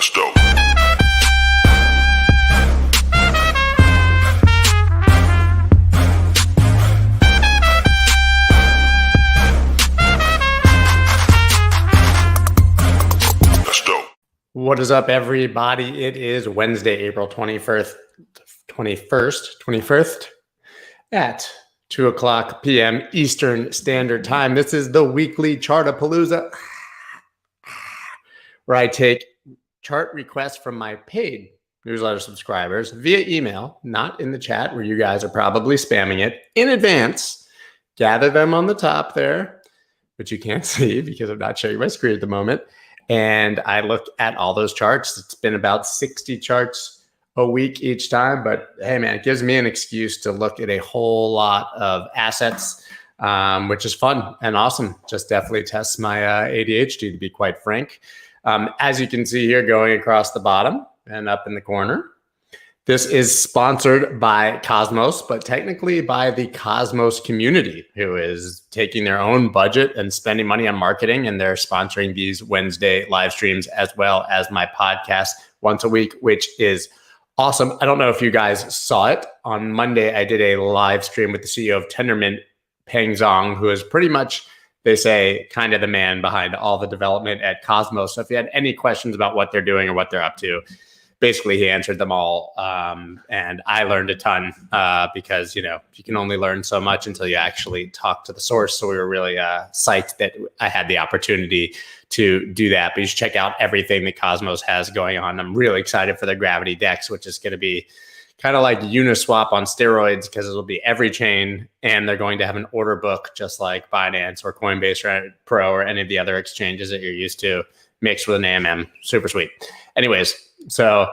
That's dope. What is up, everybody? It is Wednesday, April 21st at 2 o'clock p.m. Eastern Standard Time. This is the weekly Chartapalooza, where I take chart requests from my paid newsletter subscribers via email, not in the chat where you guys are probably spamming it, in advance, gather them on the top there, which you can't see because I'm not showing my screen at the moment. And I look at all those charts. It's been about 60 charts a week each time. But hey, man, it gives me an excuse to look at a whole lot of assets, which is fun and awesome. Just definitely tests my ADHD, to be quite frank. As you can see here, going across the bottom and up in the corner, this is sponsored by Cosmos, but technically by the Cosmos community, who is taking their own budget and spending money on marketing, and they're sponsoring these Wednesday live streams as well as my podcast once a week, which is awesome. I don't know if you guys saw it. On Monday, I did a live stream with the CEO of Tendermint, Peng Zhang, who is pretty much, they say, kind of the man behind all the development at Cosmos. So if you had any questions about what they're doing or what they're up to, basically he answered them all. And I learned a ton because, you know, you can only learn so much until you actually talk to the source. So we were really psyched that I had the opportunity to do that. But you should check out everything that Cosmos has going on. I'm really excited for the Gravity DEX, which is going to be kind of like Uniswap on steroids, because it'll be every chain, and they're going to have an order book just like Binance or Coinbase or Pro or any of the other exchanges that you're used to, mixed with an AMM. Super sweet. Anyways, so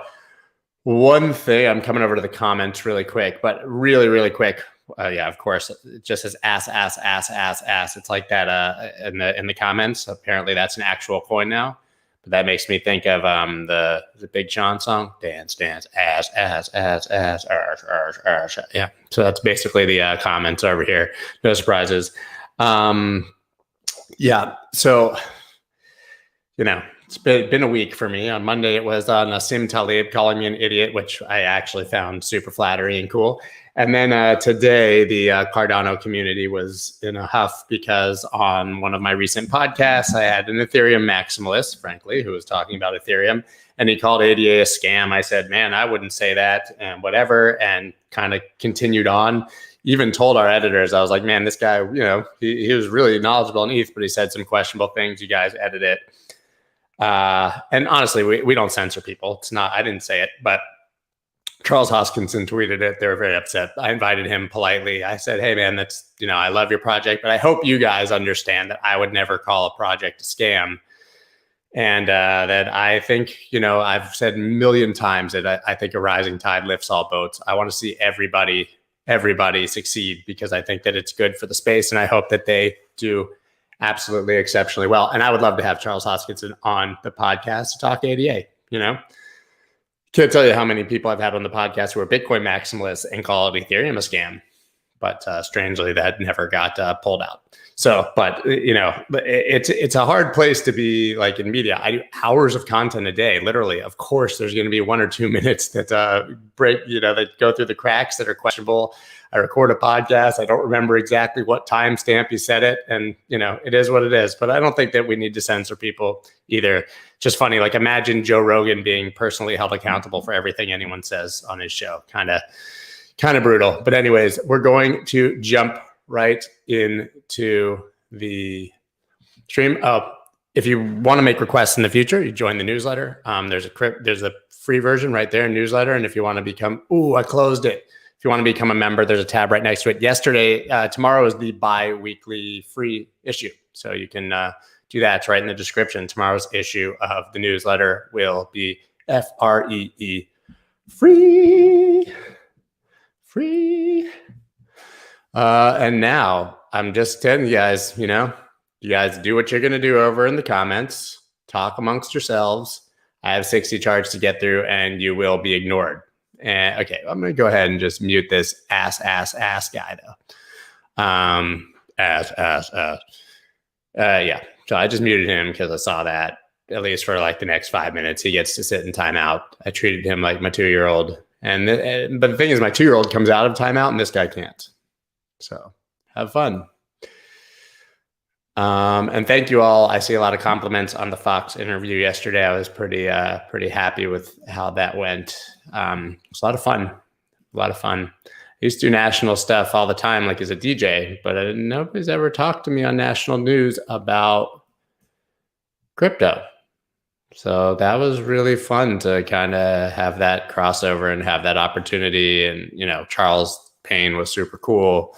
one thing, I'm coming over to the comments really quick, but really quick. Yeah, of course, it just says ass. It's like that in the comments. Apparently that's an actual coin now. But that makes me think of the Big Sean song, Dance, ass. Yeah, so that's basically the comments over here. No surprises. Yeah, so, you know, it's been a week for me. On Monday, it was Nassim Taleb calling me an idiot, which I actually found super flattering and cool. And then today, the Cardano community was in a huff because on one of my recent podcasts, I had an Ethereum maximalist, frankly, who was talking about Ethereum, and he called ADA a scam. I said, man, I wouldn't say that, and whatever, and kind of continued on. Even told our editors, I was like, man, this guy, you know, he was really knowledgeable in ETH, but he said some questionable things. You guys edit it. And honestly, we don't censor people. It's not, I didn't say it, but Charles Hoskinson tweeted it. They were very upset. I invited him politely. I said, hey, man, that's, you know, I love your project, but I hope you guys understand that I would never call a project a scam. And that I think, you know, I've said a million times that I think a rising tide lifts all boats. I want to see everybody succeed, because I think that it's good for the space, and I hope that they do absolutely exceptionally well. And I would love to have Charles Hoskinson on the podcast to talk ADA, you know. Can't tell you how many people I've had on the podcast who are Bitcoin maximalists and call it Ethereum a scam. But strangely, that never got pulled out. So, but, you know, it's a hard place to be, like, in media. I do hours of content a day, literally. Of course, there's going to be 1 or 2 minutes that break, you know, that go through the cracks, that are questionable. I record a podcast. I don't remember exactly what timestamp you said it. And, you know, it is what it is. But I don't think that we need to censor people either. Just funny, like, imagine Joe Rogan being personally held accountable for everything anyone says on his show. Kind of brutal. But anyways, we're going to jump right into the stream. If you want to make requests in the future, you join the newsletter. There's a free version right there in newsletter. And if you want to become, I closed it. If you want to become a member, there's a tab right next to it. Tomorrow is the bi-weekly free issue. So you can do that. It's right in the description. Tomorrow's issue of the newsletter will be FREE, free. And now I'm just telling you guys, you know, you guys do what you're going to do over in the comments. Talk amongst yourselves. I have 60 charts to get through, and you will be ignored. And okay, I'm going to go ahead and just mute this ass guy though. Yeah. So I just muted him because I saw that. at least for like the next 5 minutes. He gets to sit in timeout. I treated him like my 2-year-old. But the thing is, my 2-year-old comes out of timeout and this guy can't. So have fun. And thank you all. I see a lot of compliments on the Fox interview yesterday. I was pretty happy with how that went. It's a lot of fun. A lot of fun. I used to do national stuff all the time, like as a DJ, but nobody's ever talked to me on national news about crypto. So that was really fun to kind of have that crossover and have that opportunity. And, you know, Charles Payne was super cool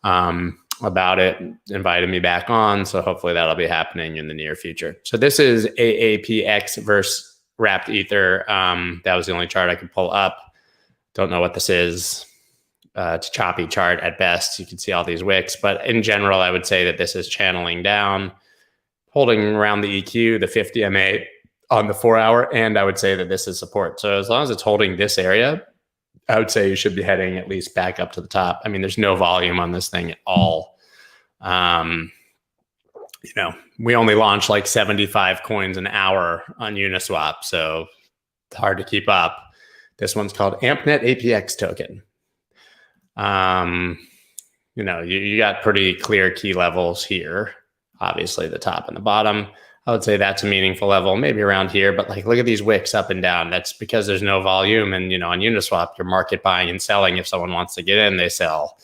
about it, invited me back on. So hopefully that'll be happening in the near future. So this is AAPX versus wrapped ether. That was the only chart I could pull up. Don't know what this is. It's a choppy chart at best. You can see all these wicks, but in general, I would say that this is channeling down, holding around the EQ, the 50 MA on the 4-hour, and I would say that this is support. So as long as it's holding this area, I would say you should be heading at least back up to the top. I mean, there's no volume on this thing at all. You know, we only launch like 75 coins an hour on Uniswap, so it's hard to keep up. This one's called AmpNet APX token. You know, you got pretty clear key levels here. Obviously, the top and the bottom. I would say that's a meaningful level, maybe around here, but like, look at these wicks up and down. That's because there's no volume. And, you know, on Uniswap, you're market buying and selling. If someone wants to get in, they sell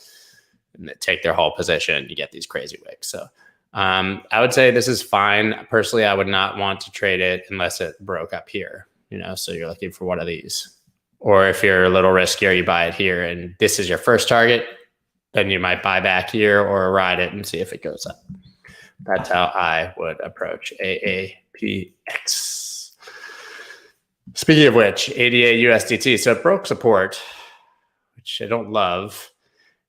and they take their whole position. You get these crazy wicks. So I would say this is fine. Personally, I would not want to trade it unless it broke up here, you know, so you're looking for one of these. Or if you're a little riskier, you buy it here and this is your first target, then you might buy back here or ride it and see if it goes up. That's how I would approach AAPX. Speaking of which, ADA USDT. So it broke support, which I don't love.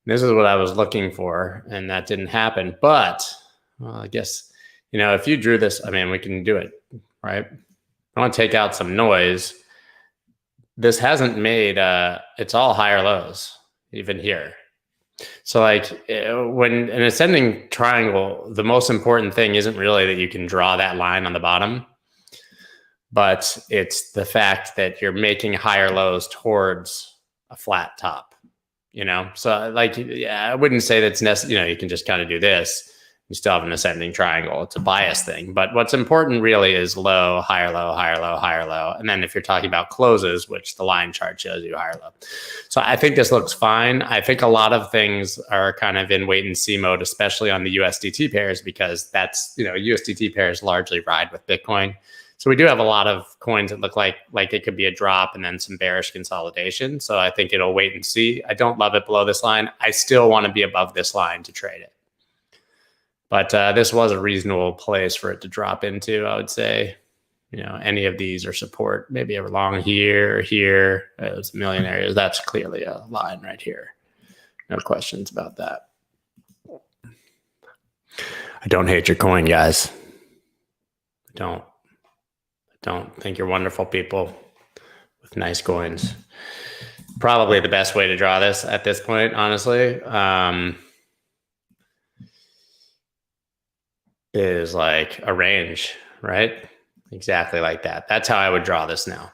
This is what I was looking for, and that didn't happen. But, well, I guess, you know, if you drew this, I mean, we can do it, right? I want to take out some noise. This hasn't made, it's all higher lows, even here. So like when an ascending triangle, the most important thing isn't really that you can draw that line on the bottom, but it's the fact that you're making higher lows towards a flat top, you know? So like, yeah, I wouldn't say that's necessary. You know, you can just kind of do this. You still have an ascending triangle. It's a bias thing. But what's important really is low, higher, low, higher, low, higher, low. And then if you're talking about closes, which the line chart shows you higher, low. So I think this looks fine. I think a lot of things are kind of in wait and see mode, especially on the USDT pairs, because that's, you know, USDT pairs largely ride with Bitcoin. So we do have a lot of coins that look like it could be a drop and then some bearish consolidation. So I think it'll wait and see. I don't love it below this line. I still want to be above this line to trade it. But this was a reasonable place for it to drop into, I would say. You know, any of these are support, maybe along here or here. There's a million areas. That's clearly a line right here. No questions about that. I don't hate your coin, guys. I don't think you're wonderful people with nice coins. Probably the best way to draw this at this point, honestly. Is like a range, right? Exactly like that. That's how I would draw this now.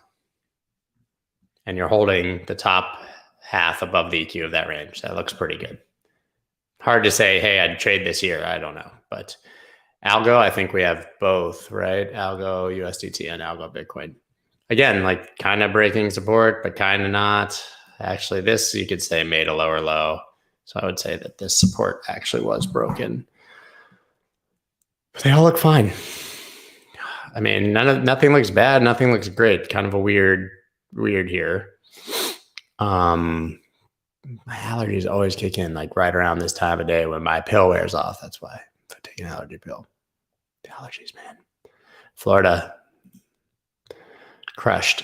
And you're holding the top half above the EQ of that range. That looks pretty good. Hard to say, hey, I'd trade this here. I don't know. But Algo, I think we have both, right? Algo USDT and Algo Bitcoin. Again, like kind of breaking support, but kind of not. Actually, this you could say made a lower low. So I would say that this support actually was broken. But they all look fine. I mean, nothing looks bad. Nothing looks great. Kind of a weird here. My allergies always kick in like right around this time of day when my pill wears off. That's why I take an allergy pill. The allergies, man. Florida crushed.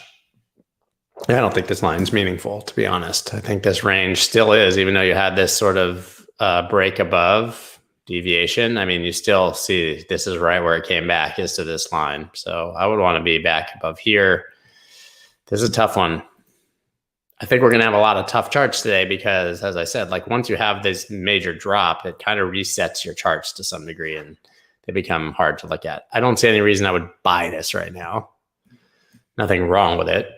I don't think this line's meaningful, to be honest. I think this range still is, even though you had this sort of break above deviation. I mean, you still see this is right where it came back is to this line. So I would want to be back above here. This is a tough one. I think we're going to have a lot of tough charts today because, as I said, like once you have this major drop, it kind of resets your charts to some degree. And they become hard to look at. I don't see any reason I would buy this right now. Nothing wrong with it.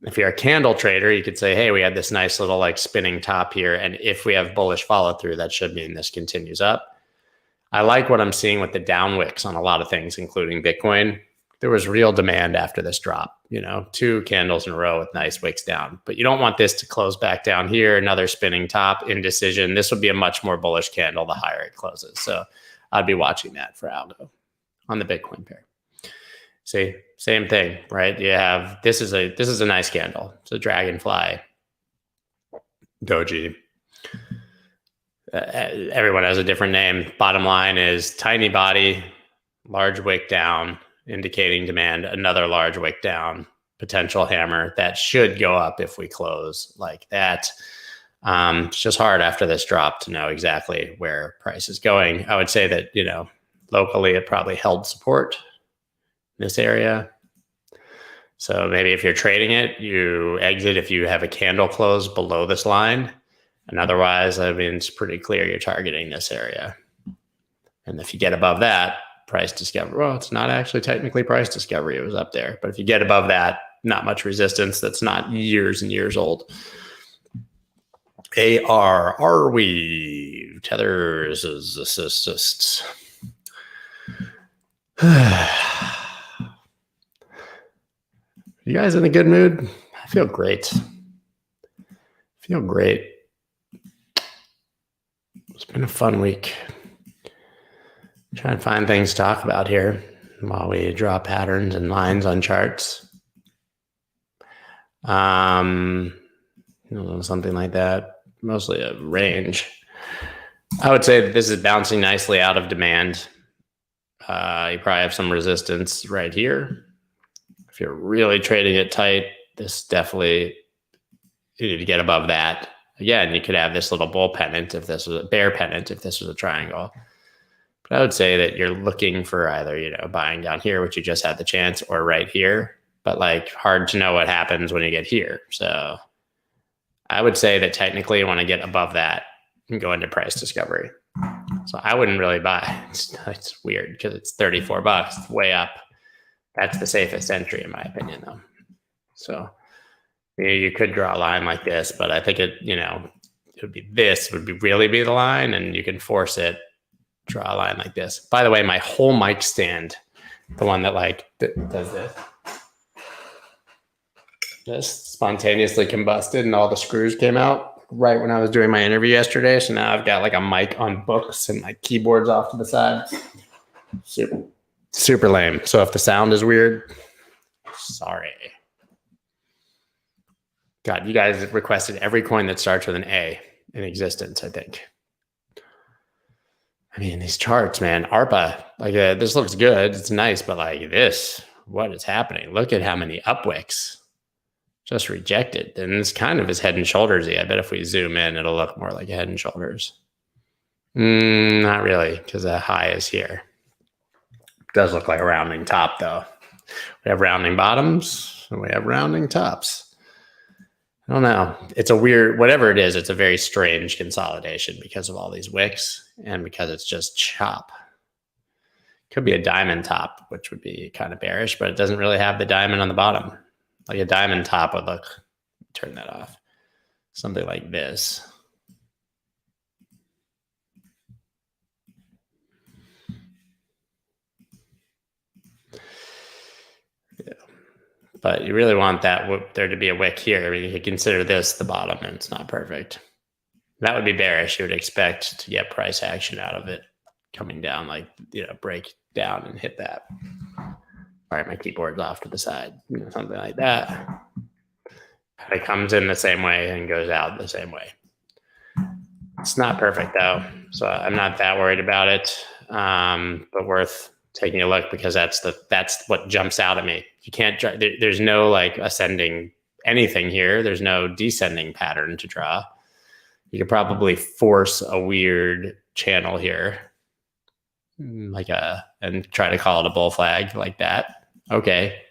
If you're a candle trader, you could say, hey, we had this nice little like spinning top here. And if we have bullish follow through, that should mean this continues up. I like what I'm seeing with the down wicks on a lot of things, including Bitcoin. There was real demand after this drop, 2 candles in a row with nice wicks down. But you don't want this to close back down here, another spinning top, indecision. This would be a much more bullish candle the higher it closes. So I'd be watching that for ALGO on the Bitcoin pair. See, same thing, right? You have, this is a nice candle. It's a dragonfly doji. Everyone has a different name. Bottom line is tiny body, large wick down, indicating demand, another large wick down, potential hammer that should go up if we close like that. It's just hard after this drop to know exactly where price is going. I would say that, locally it probably held support in this area. So maybe if you're trading it, you exit if you have a candle close below this line. And otherwise, I mean, it's pretty clear you're targeting this area. And if you get above that, price discovery, well, it's not actually technically price discovery. It was up there. But if you get above that, not much resistance. That's not years and years old. Arweave, tethers, assists. You guys in a good mood? I feel great. It's been a fun week. Trying to find things to talk about here while we draw patterns and lines on charts. Something like that. Mostly a range. I would say that this is bouncing nicely out of demand. You probably have some resistance right here. If you're really trading it tight, this definitely, you need to get above that. Again, you could have this little bull pennant if this was a bear pennant, if this was a triangle. But I would say that you're looking for either, buying down here, which you just had the chance, or right here. But like hard to know what happens when you get here. So I would say that technically you want to get above that and go into price discovery. So I wouldn't really buy. It's weird because it's $34, it's way up. That's the safest entry in my opinion, though. So you could draw a line like this, but I think it would be really be the line, and you can force it. Draw a line like this. By the way, my whole mic stand, the one that does this spontaneously combusted, and all the screws came out right when I was doing my interview yesterday. So now I've got like a mic on books and my keyboard's off to the side. Super lame. So if the sound is weird, sorry. God, you guys requested every coin that starts with an A in existence, I think. I mean, these charts, man, ARPA, this looks good. It's nice, but like this, what is happening? Look at how many upwicks just rejected. And this kind of is head and shoulders-y. I bet if we zoom in, it'll look more like head and shoulders. Not really, because the high is here. It does look like a rounding top, though. We have rounding bottoms, and we have rounding tops. I don't know. It's a weird, whatever it is, it's a very strange consolidation because of all these wicks and because it's just chop. Could be a diamond top, which would be kind of bearish, but it doesn't really have the diamond on the bottom. Like a diamond top would look, turn that off. Something like this. But you really want there to be a wick here. I mean, you could consider this the bottom, and it's not perfect. That would be bearish. You would expect to get price action out of it coming down, break down and hit that. All right, my keyboard's off to the side, something like that. It comes in the same way and goes out the same way. It's not perfect though, so I'm not that worried about it, but worth taking a look because that's what jumps out at me. You can't, there's no ascending anything here. There's no descending pattern to draw. You could probably force a weird channel here, and try to call it a bull flag like that. Okay.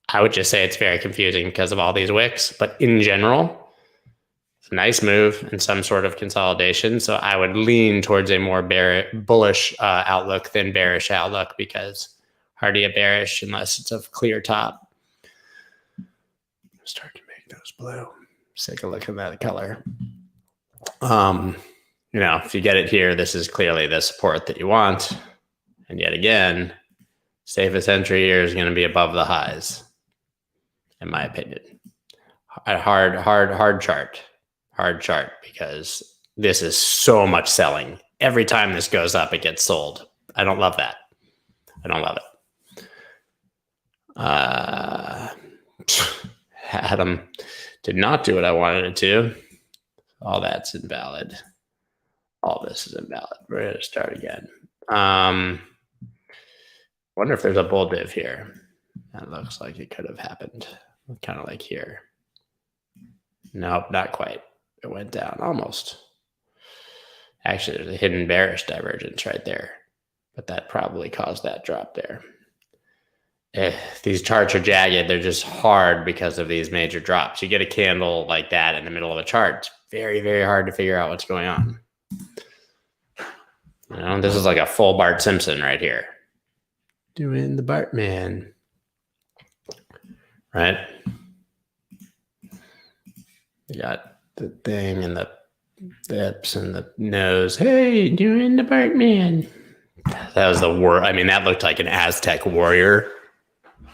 I would just say it's very confusing because of all these wicks, but in general, It's a nice move and some sort of consolidation. So I would lean towards a more bullish outlook than bearish outlook, because hard to get bearish unless it's a clear top. Start to make those blue. Let's take a look at that color. You know, if you get it here, this is clearly the support that you want. And yet again, safest entry here is going to be above the highs, in my opinion. A hard chart, because this is so much selling. Every time this goes up, it gets sold. I don't love that. I don't love it. Adam did not do what I wanted it to. All that's invalid. All this is invalid. We're going to start again. Wonder if there's a bull div here. That looks like it could have happened. Kind of like here. Nope, not quite. It went down almost. Actually, there's a hidden bearish divergence right there, but that probably caused that drop there. These charts are jagged. They're just hard because of these major drops. You get a candle like that in the middle of a chart, it's very, very hard to figure out what's going on. You know, this is like a full Bart Simpson right here. Doing the Bartman. Right? You got the thing and the lips and the nose. Hey, doing the Bartman. That was the word. I mean, that looked like an Aztec warrior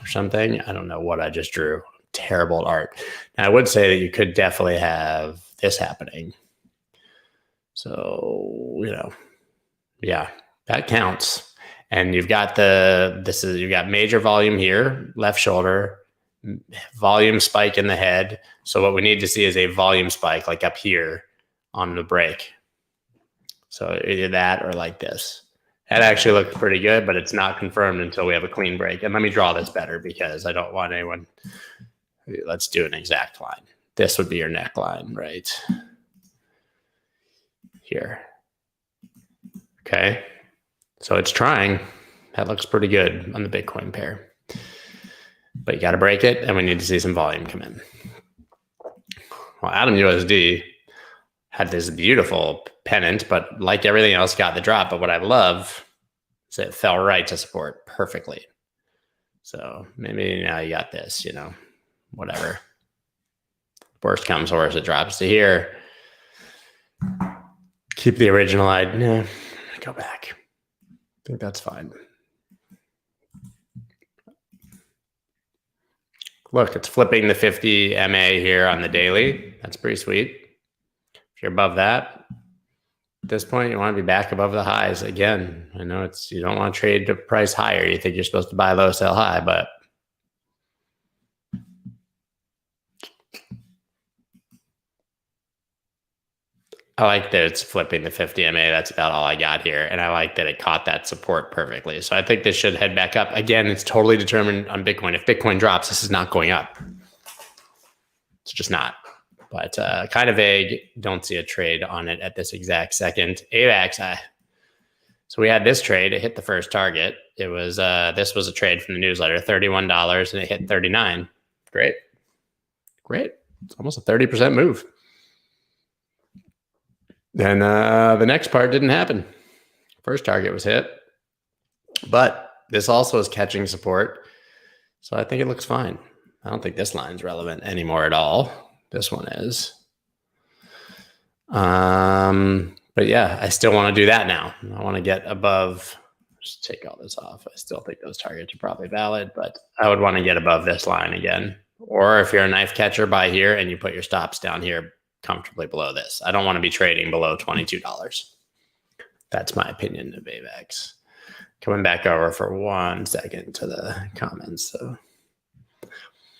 or something. I don't know what I just drew. Terrible art. Now, I would say that you could definitely have this happening. So, you know, yeah, that counts. And you've got you've got major volume here, left shoulder, volume spike in the head. So what we need to see is a volume spike like up here on the break. So either that or like this. That actually looks pretty good, but it's not confirmed until we have a clean break. And let me draw this better because I don't want anyone. Let's do an exact line. This would be your neckline, right? Here. Okay. So it's trying. That looks pretty good on the Bitcoin pair. But you got to break it, and we need to see some volume come in. Well, Atom USD had this beautiful pennant, but like everything else, got the drop. But what I love is it fell right to support perfectly. So maybe now you got this, you know, whatever. Worst comes worst, it drops to here. Keep the original line. No, go back. I think that's fine. Look, it's flipping the 50 MA here on the daily. That's pretty sweet. If you're above that, at this point, you want to be back above the highs again. I know you don't want to trade the price higher. You think you're supposed to buy low, sell high, but I like that it's flipping the 50 MA. That's about all I got here. And I like that it caught that support perfectly. So I think this should head back up. Again, it's totally determined on Bitcoin. If Bitcoin drops, this is not going up. It's just not. But kind of vague. Don't see a trade on it at this exact second. AVAX. So we had this trade. It hit the first target. It was this was a trade from the newsletter, $31, and it hit 39. Great. Great. It's almost a 30% move. Then the next part didn't happen. First target was hit. But this also is catching support. So I think it looks fine. I don't think this line's relevant anymore at all. This one is. But yeah, I still want to do that now. I want to get above. Just take all this off. I still think those targets are probably valid, but I would want to get above this line again. Or if you're a knife catcher, buy here and you put your stops down here comfortably below this. I don't want to be trading below $22. That's my opinion of AVAX. Coming back over for 1 second to the comments. So this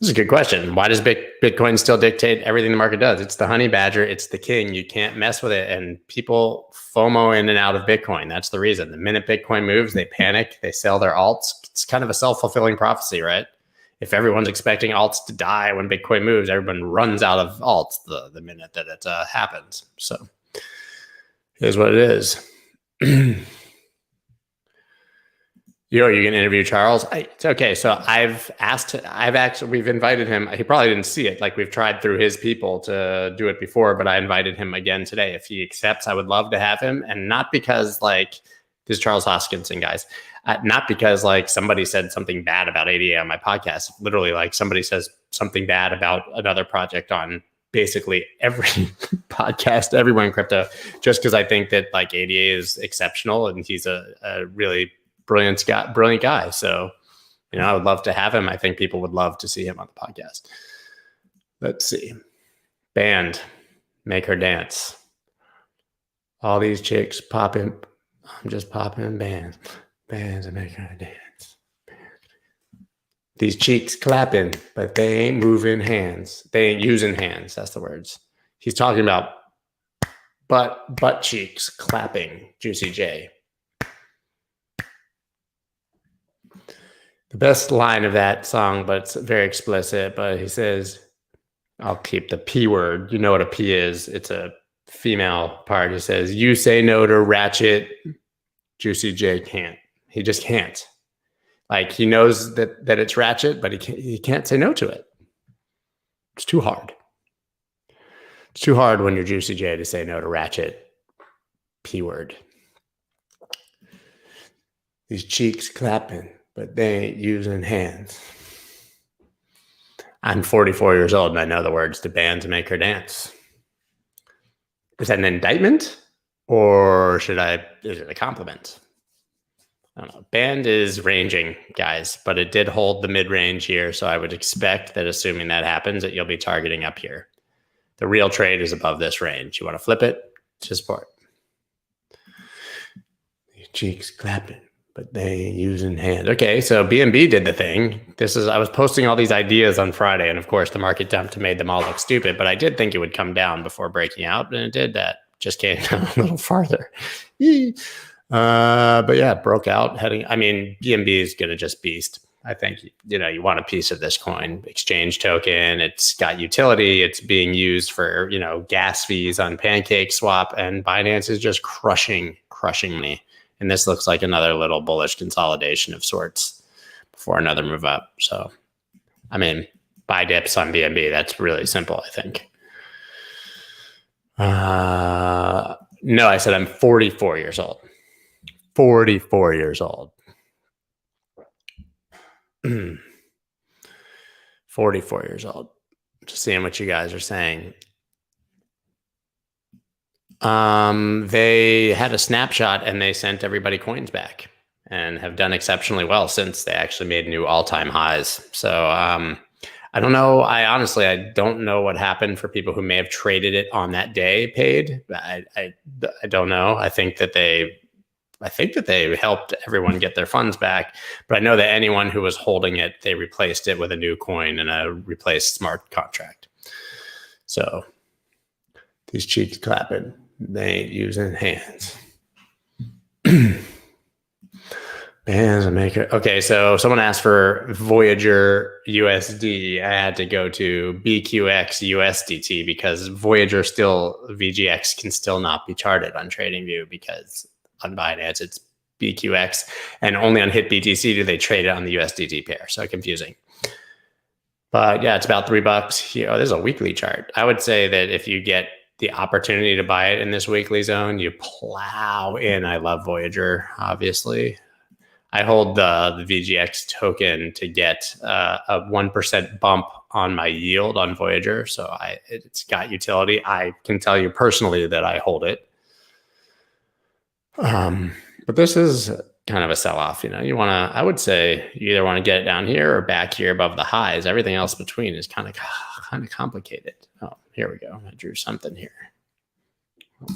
is a good question. Why does Bitcoin still dictate everything the market does? It's the honey badger. It's the king. You can't mess with it. And people FOMO in and out of Bitcoin. That's the reason. The minute Bitcoin moves, they panic. They sell their alts. It's kind of a self-fulfilling prophecy, right? If everyone's expecting alts to die when Bitcoin moves, everyone runs out of alts the minute that it happens. So here's what it is. Yo, you can interview Charles. It's okay. So we've invited him. He probably didn't see it. Like we've tried through his people to do it before, but I invited him again today. If he accepts, I would love to have him. And not because like this is Charles Hoskinson, guys. Not because like somebody said something bad about ADA on my podcast. Literally like somebody says something bad about another project on basically every podcast, everyone in crypto, just because I think that like ADA is exceptional and he's a really brilliant guy. So, I would love to have him. I think people would love to see him on the podcast. Let's see. Band, make her dance. All these chicks popping. I'm just popping bands and make her dance. These cheeks clapping, but they ain't moving hands. They ain't using hands. That's the words. He's talking about butt cheeks clapping, Juicy J. The best line of that song, but it's very explicit, but he says, I'll keep the P word. You know what a P is. It's a female part. He says, you say no to ratchet. Juicy J can't. He just can't. Like he knows that it's ratchet, but he can't say no to it. It's too hard. It's too hard when you're Juicy J to say no to ratchet. P word. These cheeks clapping, but they ain't using hands. I'm 44 years old and I know the words to band to make her dance. Is that an indictment or is it a compliment? I don't know. Band is ranging, guys, but it did hold the mid-range here. So I would expect that assuming that happens, that you'll be targeting up here. The real trade is above this range. You want to flip it to support. Your cheeks clapping, but they ain't using hands. Okay, so BNB did the thing. I was posting all these ideas on Friday, and of course the market dumped and made them all look stupid, but I did think it would come down before breaking out, and it did that. Just came down a little farther. But yeah, it broke out BNB is going to just beast. I think, you want a piece of this coin exchange token. It's got utility. It's being used for, gas fees on PancakeSwap, and Binance is just crushing me. And this looks like another little bullish consolidation of sorts before another move up. So, buy dips on BNB. That's really simple, I think. No, I said I'm 44 years old. 44 years old. 44 years old. Just seeing what you guys are saying. They had a snapshot and they sent everybody coins back and have done exceptionally well since. They actually made new all-time highs. So I don't know. I don't know what happened for people who may have traded it on that day paid. I don't know. I think that they helped everyone get their funds back, but I know that anyone who was holding it, they replaced it with a new coin and a replaced smart contract. So these cheeks clapping, they ain't using hands. Bands and maker. Okay, so someone asked for Voyager USD. I had to go to BQX USDT because Voyager VGX can still not be charted on TradingView because on Binance it's BQX, and only on HitBTC do they trade it on the USDT pair. So confusing. But yeah, it's about $3 here. Oh, this is a weekly chart. I would say that if you get the opportunity to buy it in this weekly zone, you plow in. I love Voyager, obviously. I hold the VGX token to get a 1% bump on my yield on Voyager. So it's got utility. I can tell you personally that I hold it. But this is kind of a sell-off. I would say you either want to get it down here or back here above the highs. Everything else between is kind of complicated. Oh, here we go. I drew something here.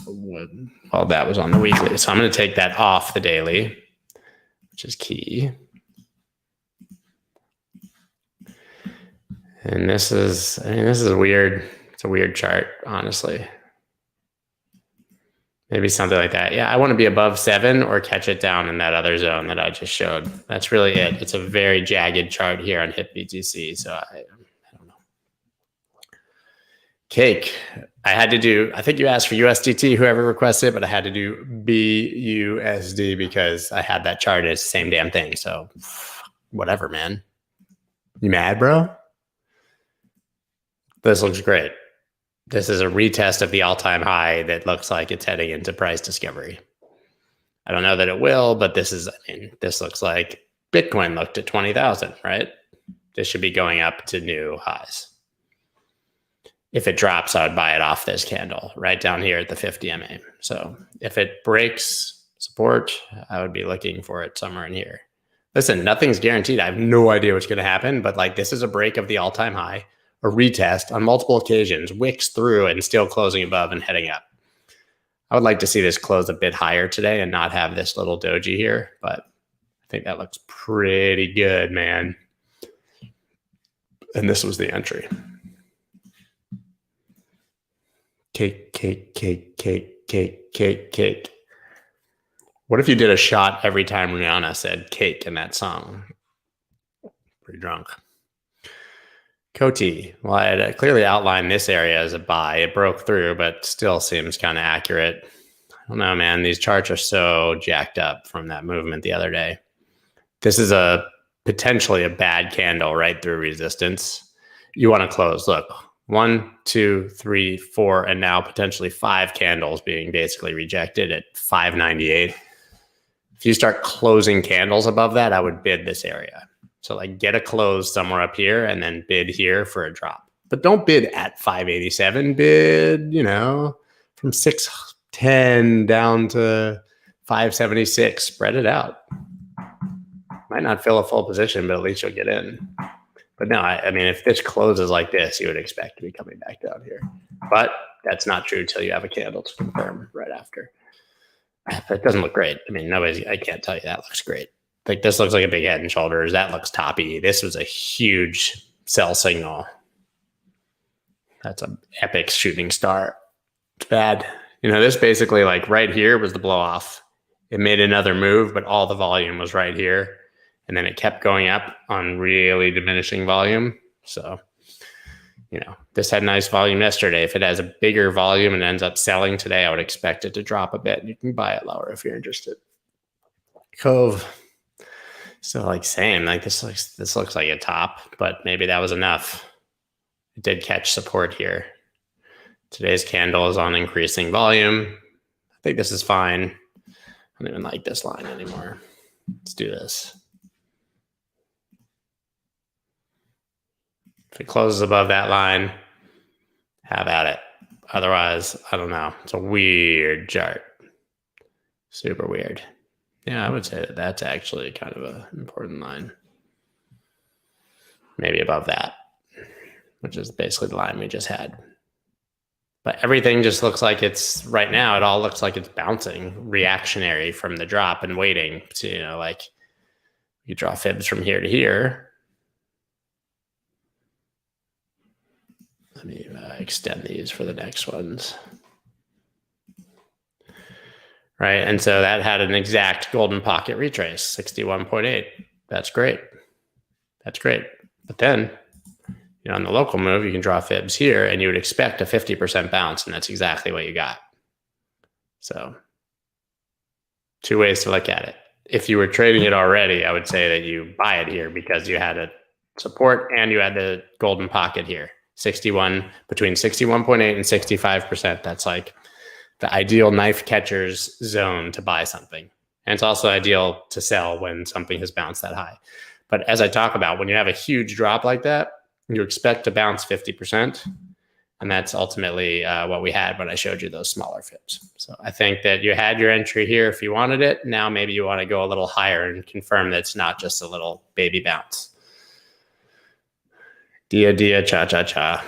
Well, that was on the weekly. So I'm going to take that off the daily, which is key. And this is weird. It's a weird chart, honestly. Maybe something like that. Yeah, I want to be above 7 or catch it down in that other zone that I just showed. That's really it. It's a very jagged chart here on HitBTC. So I don't know. Cake. I had to do, I think you asked for USDT, whoever requested it, but I had to do BUSD because I had that chart as the same damn thing. So whatever, man. You mad, bro? This looks great. This is a retest of the all-time high that looks like it's heading into price discovery. I don't know that it will, but this is, I mean, this looks like Bitcoin looked at 20,000, right? This should be going up to new highs. If it drops, I would buy it off this candle right down here at the 50 MA. So if it breaks support, I would be looking for it somewhere in here. Listen, nothing's guaranteed. I have no idea what's going to happen, but like this is a break of the all-time high, a retest on multiple occasions, wicks through and still closing above and heading up. I would like to see this close a bit higher today and not have this little doji here, but I think that looks pretty good, man. And this was the entry. Cake, cake, cake, cake, cake, cake, cake. What if you did a shot every time Rihanna said cake in that song? Pretty drunk. COTI. Well, I had clearly outlined this area as a buy. It broke through, but still seems kind of accurate. I don't know, man. These charts are so jacked up from that movement the other day. This is a potentially a bad candle right through resistance. You want to close. Look. 1, 2, 3, 4, and now potentially 5 candles being basically rejected at 598. If you start closing candles above that, I would bid this area. So like get a close somewhere up here and then bid here for a drop. But don't bid at 587. Bid, you know, from 610 down to 576. Spread it out. Might not fill a full position, but at least you'll get in. But no, I mean, if this closes like this, you would expect to be coming back down here. But that's not true until you have a candle to confirm right after. But it doesn't look great. I mean, I can't tell you that looks great. Like this looks like a big head and shoulders. That looks toppy. This was a huge sell signal. That's an epic shooting star. It's bad. You know, this basically like right here was the blow off. It made another move, but all the volume was right here. And then it kept going up on really diminishing volume. So, you know, this had nice volume yesterday. If it has a bigger volume and ends up selling today, I would expect it to drop a bit. You can buy it lower if you're interested. Cove, still like same. Like this looks like a top, but maybe that was enough. It did catch support here. Today's candle is on increasing volume. I think this is fine. I don't even like this line anymore. Let's do this. If it closes above that line, have at it. Otherwise, I don't know. It's a weird chart. Super weird. Yeah, I would say that that's actually kind of an important line. Maybe above that, which is basically the line we just had. But everything just looks like it's, right now, it all looks like it's bouncing, reactionary from the drop and waiting to, you know, like you draw fibs from here to here. Let me extend these for the next ones. Right, and so that had an exact golden pocket retrace, 61.8. That's great. That's great. But then, you know, on the local move, you can draw fibs here, and you would expect a 50% bounce, and that's exactly what you got. So, two ways to look at it. If you were trading it already, I would say that you buy it here because you had a support and you had the golden pocket here. 61, between 61.8 and 65%. That's like the ideal knife catcher's zone to buy something. And it's also ideal to sell when something has bounced that high. But as I talk about, when you have a huge drop like that, you expect to bounce 50%. And that's ultimately what we had when I showed you those smaller fibs. So I think that you had your entry here if you wanted it. Now maybe you want to go a little higher and confirm that it's not just a little baby bounce. Dia, dia, cha, cha, cha.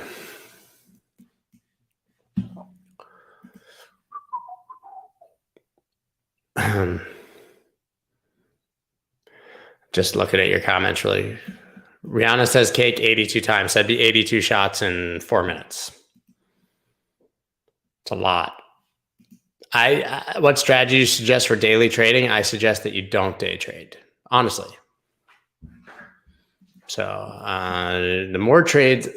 Just looking at your comments really. Rihanna says cake 82 times. Said be 82 shots in 4 minutes. It's a lot. What strategy you suggest for daily trading? I suggest that you don't day trade, honestly. So the more trades,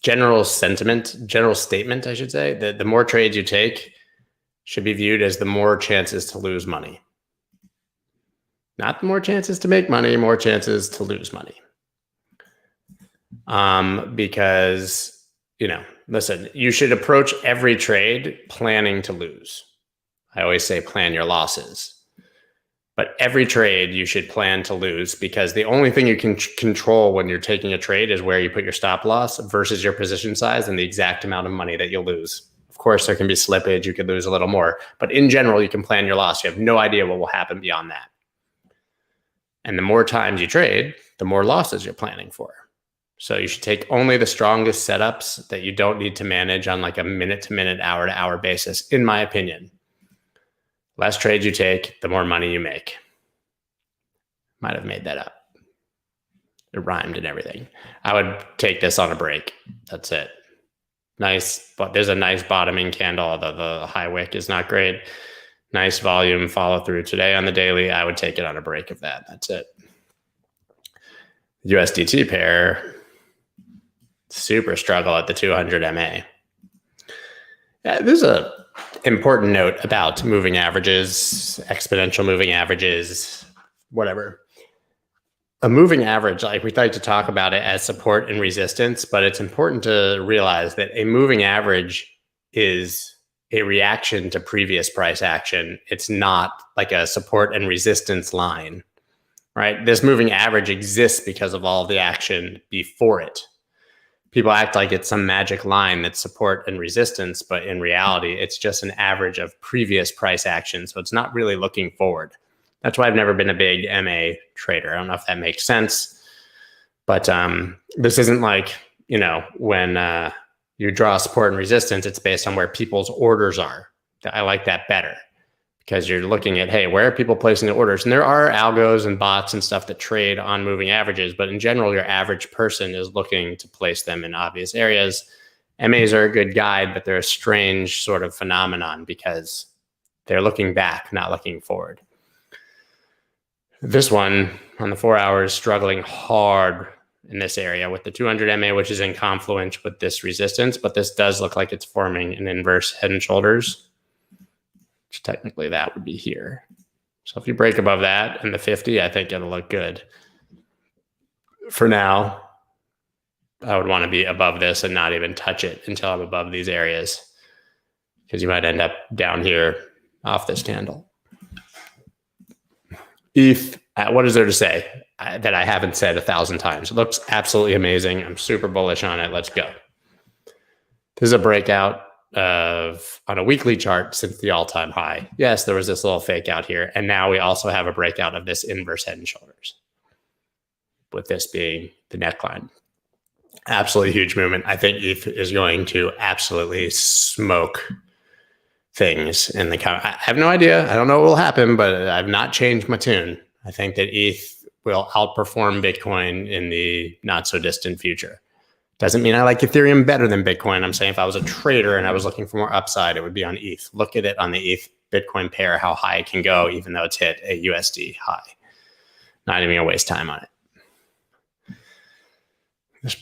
general statement, I should say, that the more trades you take should be viewed as the more chances to lose money. Not the more chances to make money, more chances to lose money. Because, listen, you should approach every trade planning to lose. I always say plan your losses. But every trade you should plan to lose, because the only thing you can control when you're taking a trade is where you put your stop loss versus your position size and the exact amount of money that you'll lose. Of course, there can be slippage. You could lose a little more. But in general, you can plan your loss. You have no idea what will happen beyond that. And the more times you trade, the more losses you're planning for. So you should take only the strongest setups that you don't need to manage on like a minute-to-minute, hour-to-hour basis, in my opinion. Less trades you take, the more money you make. Might have made that up. It rhymed and everything. I would take this on a break. That's it. Nice, but there's a nice bottoming candle, although the high wick is not great. Nice volume follow through today on the daily. I would take it on a break of that. That's it. USDT pair, super struggle at the 200 MA. Yeah, there's a important note about moving averages, exponential moving averages, whatever. A moving average, like we like to talk about it as support and resistance, but it's important to realize that a moving average is a reaction to previous price action. It's not like a support and resistance line, right? This moving average exists because of all the action before it. People act like it's some magic line that's support and resistance, but in reality, it's just an average of previous price action. So it's not really looking forward. That's why I've never been a big MA trader. I don't know if that makes sense, but this isn't like, when you draw support and resistance, it's based on where people's orders are. I like that better because you're looking at, hey, where are people placing the orders? And there are algos and bots and stuff that trade on moving averages, but in general, your average person is looking to place them in obvious areas. MAs are a good guide, but they're a strange sort of phenomenon because they're looking back, not looking forward. This one on the 4 hours struggling hard in this area with the 200 MA, which is in confluence with this resistance, but this does look like it's forming an inverse head and shoulders. Which technically that would be here. So if you break above that and the 50, I think it'll look good. For now, I would want to be above this and not even touch it until I'm above these areas, because you might end up down here off this candle. ETH, what is there to say that I haven't said 1,000 times? It looks absolutely amazing. I'm super bullish on it. Let's go. This is a breakout on a weekly chart since the all-time high. Yes, there was this little fake out here, and now we also have a breakout of this inverse head and shoulders, with this being the neckline. Absolutely huge movement. I think ETH is going to absolutely smoke things in the I have no idea. I don't know what will happen, but I've not changed my tune. I think that ETH will outperform Bitcoin in the not so distant future. Doesn't mean I like Ethereum better than Bitcoin. I'm saying if I was a trader and I was looking for more upside, it would be on ETH. Look at it on the ETH Bitcoin pair, how high it can go, even though it's hit a USD high. Not even gonna waste time on it.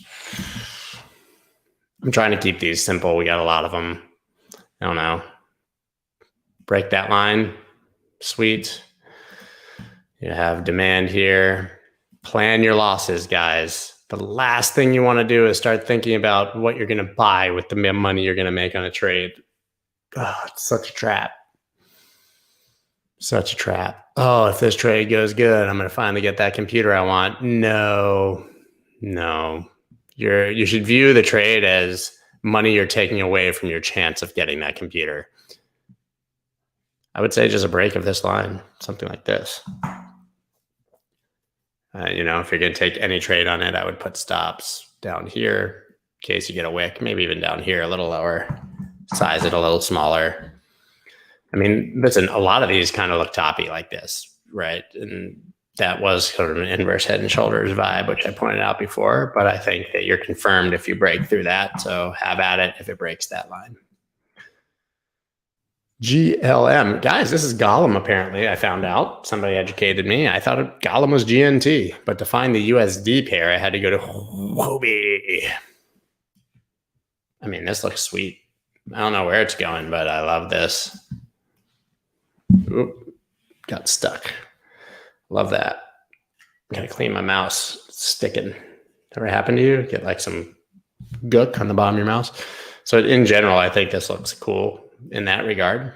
I'm trying to keep these simple. We got a lot of them. I don't know. Break that line. Sweet. You have demand here. Plan your losses, guys. The last thing you want to do is start thinking about what you're going to buy with the money you're going to make on a trade. Oh, it's such a trap. Such a trap. Oh, if this trade goes good, I'm going to finally get that computer I want. No. You should view the trade as money you're taking away from your chance of getting that computer. I would say just a break of this line, something like this. If you're going to take any trade on it, I would put stops down here in case you get a wick, maybe even down here a little lower, size it a little smaller. I mean, listen, a lot of these kind of look toppy like this, right? And that was sort of an inverse head and shoulders vibe, which I pointed out before, but I think that you're confirmed if you break through that. So have at it if it breaks that line. GLM. Guys, this is Gollum, apparently. I found out. Somebody educated me. I thought Gollum was GNT, but to find the USD pair, I had to go to Huobi. I mean, this looks sweet. I don't know where it's going, but I love this. Oop, got stuck. Love that. Gotta clean my mouse. It's sticking. Ever happened to you? Get like some gook on the bottom of your mouse? So in general, I think this looks cool in that regard.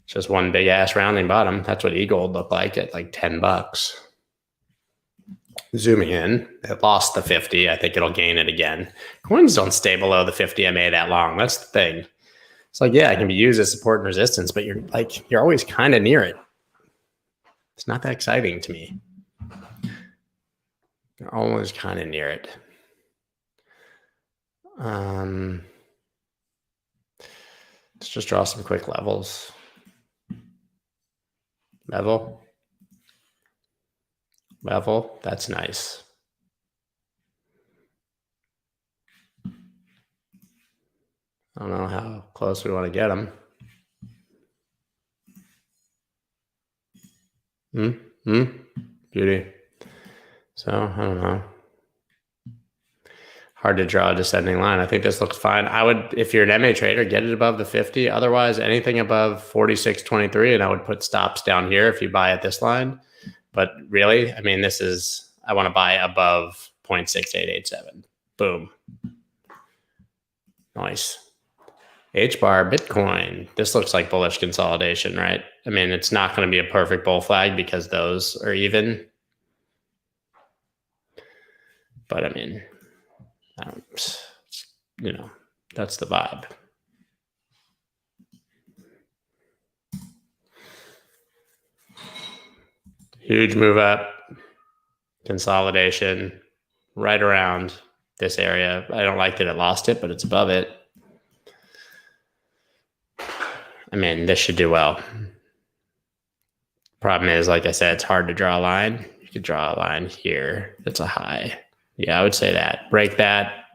It's just one big ass rounding bottom. That's what eGold looked like at like $10. Zooming in, it lost the 50. I think it'll gain it again. Coins don't stay below the 50 MA that long. That's the thing. It's like, yeah, it can be used as support and resistance, but you're always kind of near it. It's not that exciting to me. You're always kind of near it. Let's just draw some quick levels. Level. That's nice. I don't know how close we want to get them. Beauty. So, I don't know. Hard to draw a descending line. I think this looks fine. I would, if you're an MA trader, get it above the 50. Otherwise, anything above 46.23, and I would put stops down here if you buy at this line. But really, I mean, I want to buy above 0.6887. Boom. Nice. Hbar, Bitcoin. This looks like bullish consolidation, right? I mean, it's not going to be a perfect bull flag because those are even. But I mean, that's the vibe. Huge move up, consolidation, right around this area. I don't like that it lost it, but it's above it. I mean, this should do well. Problem is, like I said, it's hard to draw a line. You could draw a line here. It's a high. Yeah, I would say that. Break that,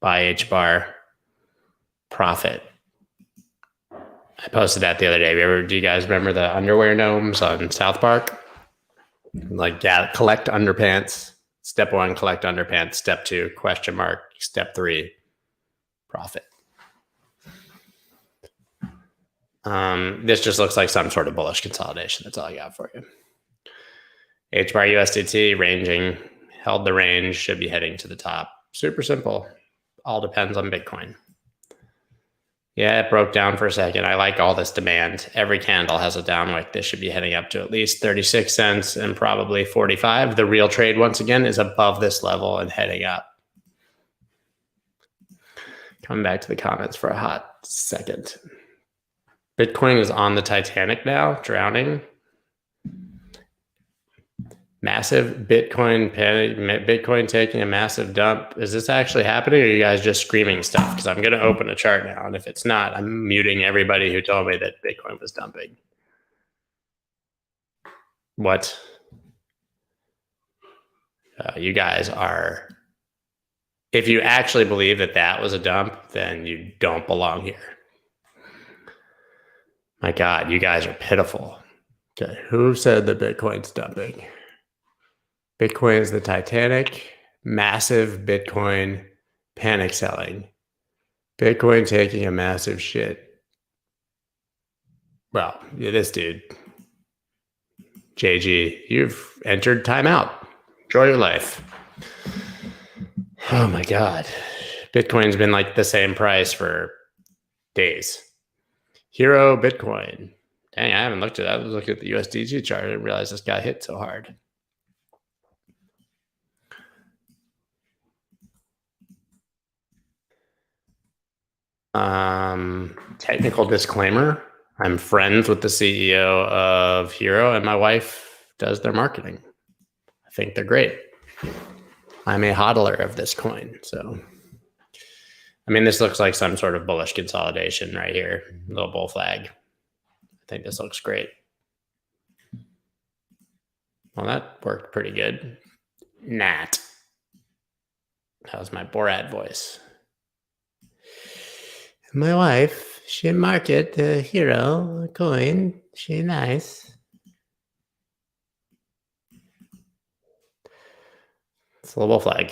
buy Hbar, profit. I posted that the other day. Do you guys remember the underwear gnomes on South Park? Like, yeah, collect underpants. Step 1, collect underpants. Step 2, question mark. Step 3, profit. This just looks like some sort of bullish consolidation. That's all I got for you. Hbar USDT ranging, held the range, should be heading to the top. Super simple. All depends on Bitcoin. Yeah, it broke down for a second. I like all this demand. Every candle has a down wick. This should be heading up to at least 36 cents and probably 45. The real trade, once again, is above this level and heading up. Coming back to the comments for a hot second. Bitcoin is on the Titanic now, drowning. Massive Bitcoin panic, Bitcoin taking a massive dump. Is this actually happening, or are you guys just screaming stuff? Because I'm going to open a chart now, and if it's not, I'm muting everybody who told me that Bitcoin was dumping. What? You guys are, if you actually believe that that was a dump, then you don't belong here. My God, you guys are pitiful. Okay, who said that Bitcoin's dumping? Bitcoin is the Titanic. Massive Bitcoin panic selling. Bitcoin taking a massive shit. Well, this dude, JG, you've entered timeout. Enjoy your life. Oh my God. Bitcoin's been like the same price for days. Hero Bitcoin. Dang, I haven't looked at that. I was looking at the USDT chart. I didn't realize this got hit so hard. Technical disclaimer. I'm friends with the CEO of Hero, and my wife does their marketing. I think they're great. I'm a hodler of this coin. So, I mean, this looks like some sort of bullish consolidation right here. Little bull flag. I think this looks great. Well, that worked pretty good. That was my Borat voice. My wife, she market the Hero coin. She nice. It's a little bull flag.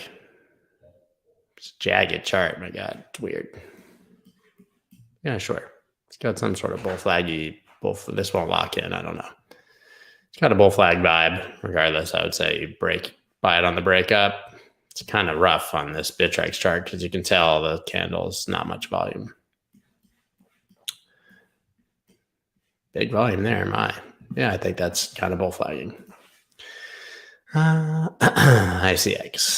It's jagged chart. My God, it's weird. Yeah, sure. It's got some sort of bull flaggy. This won't lock in. I don't know. It's got a bull flag vibe. Regardless, I would say you buy it on the breakup. It's kind of rough on this Bittrex chart because you can tell the candle's not much volume. Big volume there, my. Yeah, I think that's kind of bull flagging. ICX.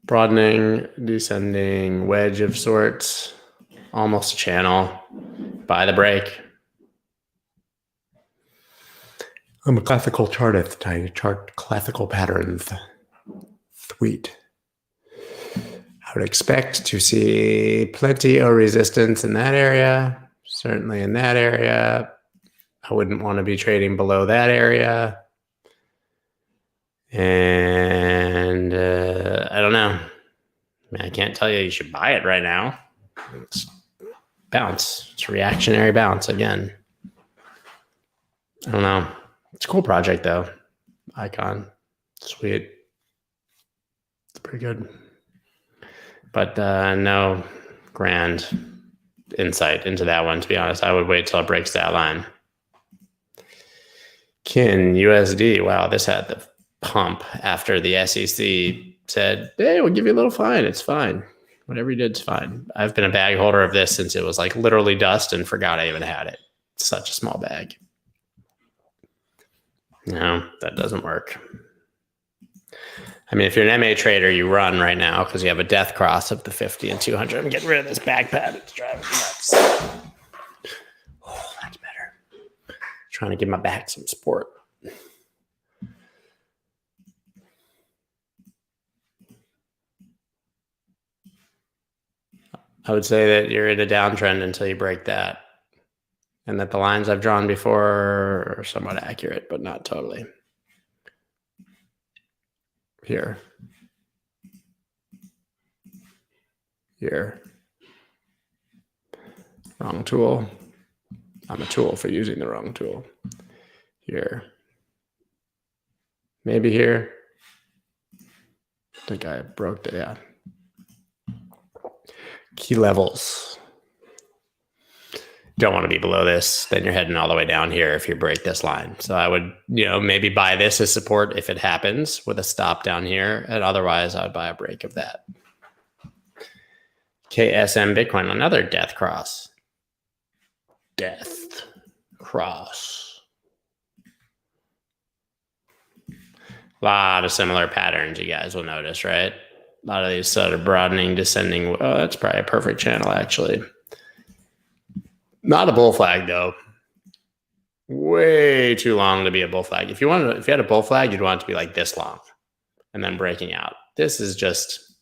Broadening, descending wedge of sorts. Almost a channel. Buy the break. I'm a classical chartist. I chart classical patterns. Sweet. I would expect to see plenty of resistance in that area. Certainly in that area. I wouldn't want to be trading below that area. And I don't know. I mean, I can't tell you should buy it right now. It's bounce. It's reactionary bounce again. I don't know. It's a cool project though. Icon. Sweet. It's pretty good. But no grand insight into that one, to be honest. I would wait till it breaks that line. Kin USD. Wow, this had the pump after the SEC said, hey, we'll give you a little fine. It's fine. Whatever you did is fine. I've been a bag holder of this since it was like literally dust and forgot I even had it. It's such a small bag. No, that doesn't work. I mean, if you're an MA trader, you run right now because you have a death cross of the 50 and 200. I'm getting rid of this back pad. It's driving me nuts. Oh, that's better. Trying to give my back some support. I would say that you're in a downtrend until you break that. And that the lines I've drawn before are somewhat accurate, but not totally. Here. Here. Wrong tool. I'm a tool for using the wrong tool. Here. Maybe here. I think I broke it, yeah. Key levels. Don't want to be below this, then you're heading all the way down here if you break this line. So I would, maybe buy this as support if it happens with a stop down here. And otherwise, I would buy a break of that. KSM Bitcoin, another death cross. Death cross. A lot of similar patterns you guys will notice, right? A lot of these sort of broadening, descending. Oh, that's probably a perfect channel, actually. Not a bull flag, though. Way too long to be a bull flag. If you had a bull flag, you'd want it to be like this long and then breaking out. This is just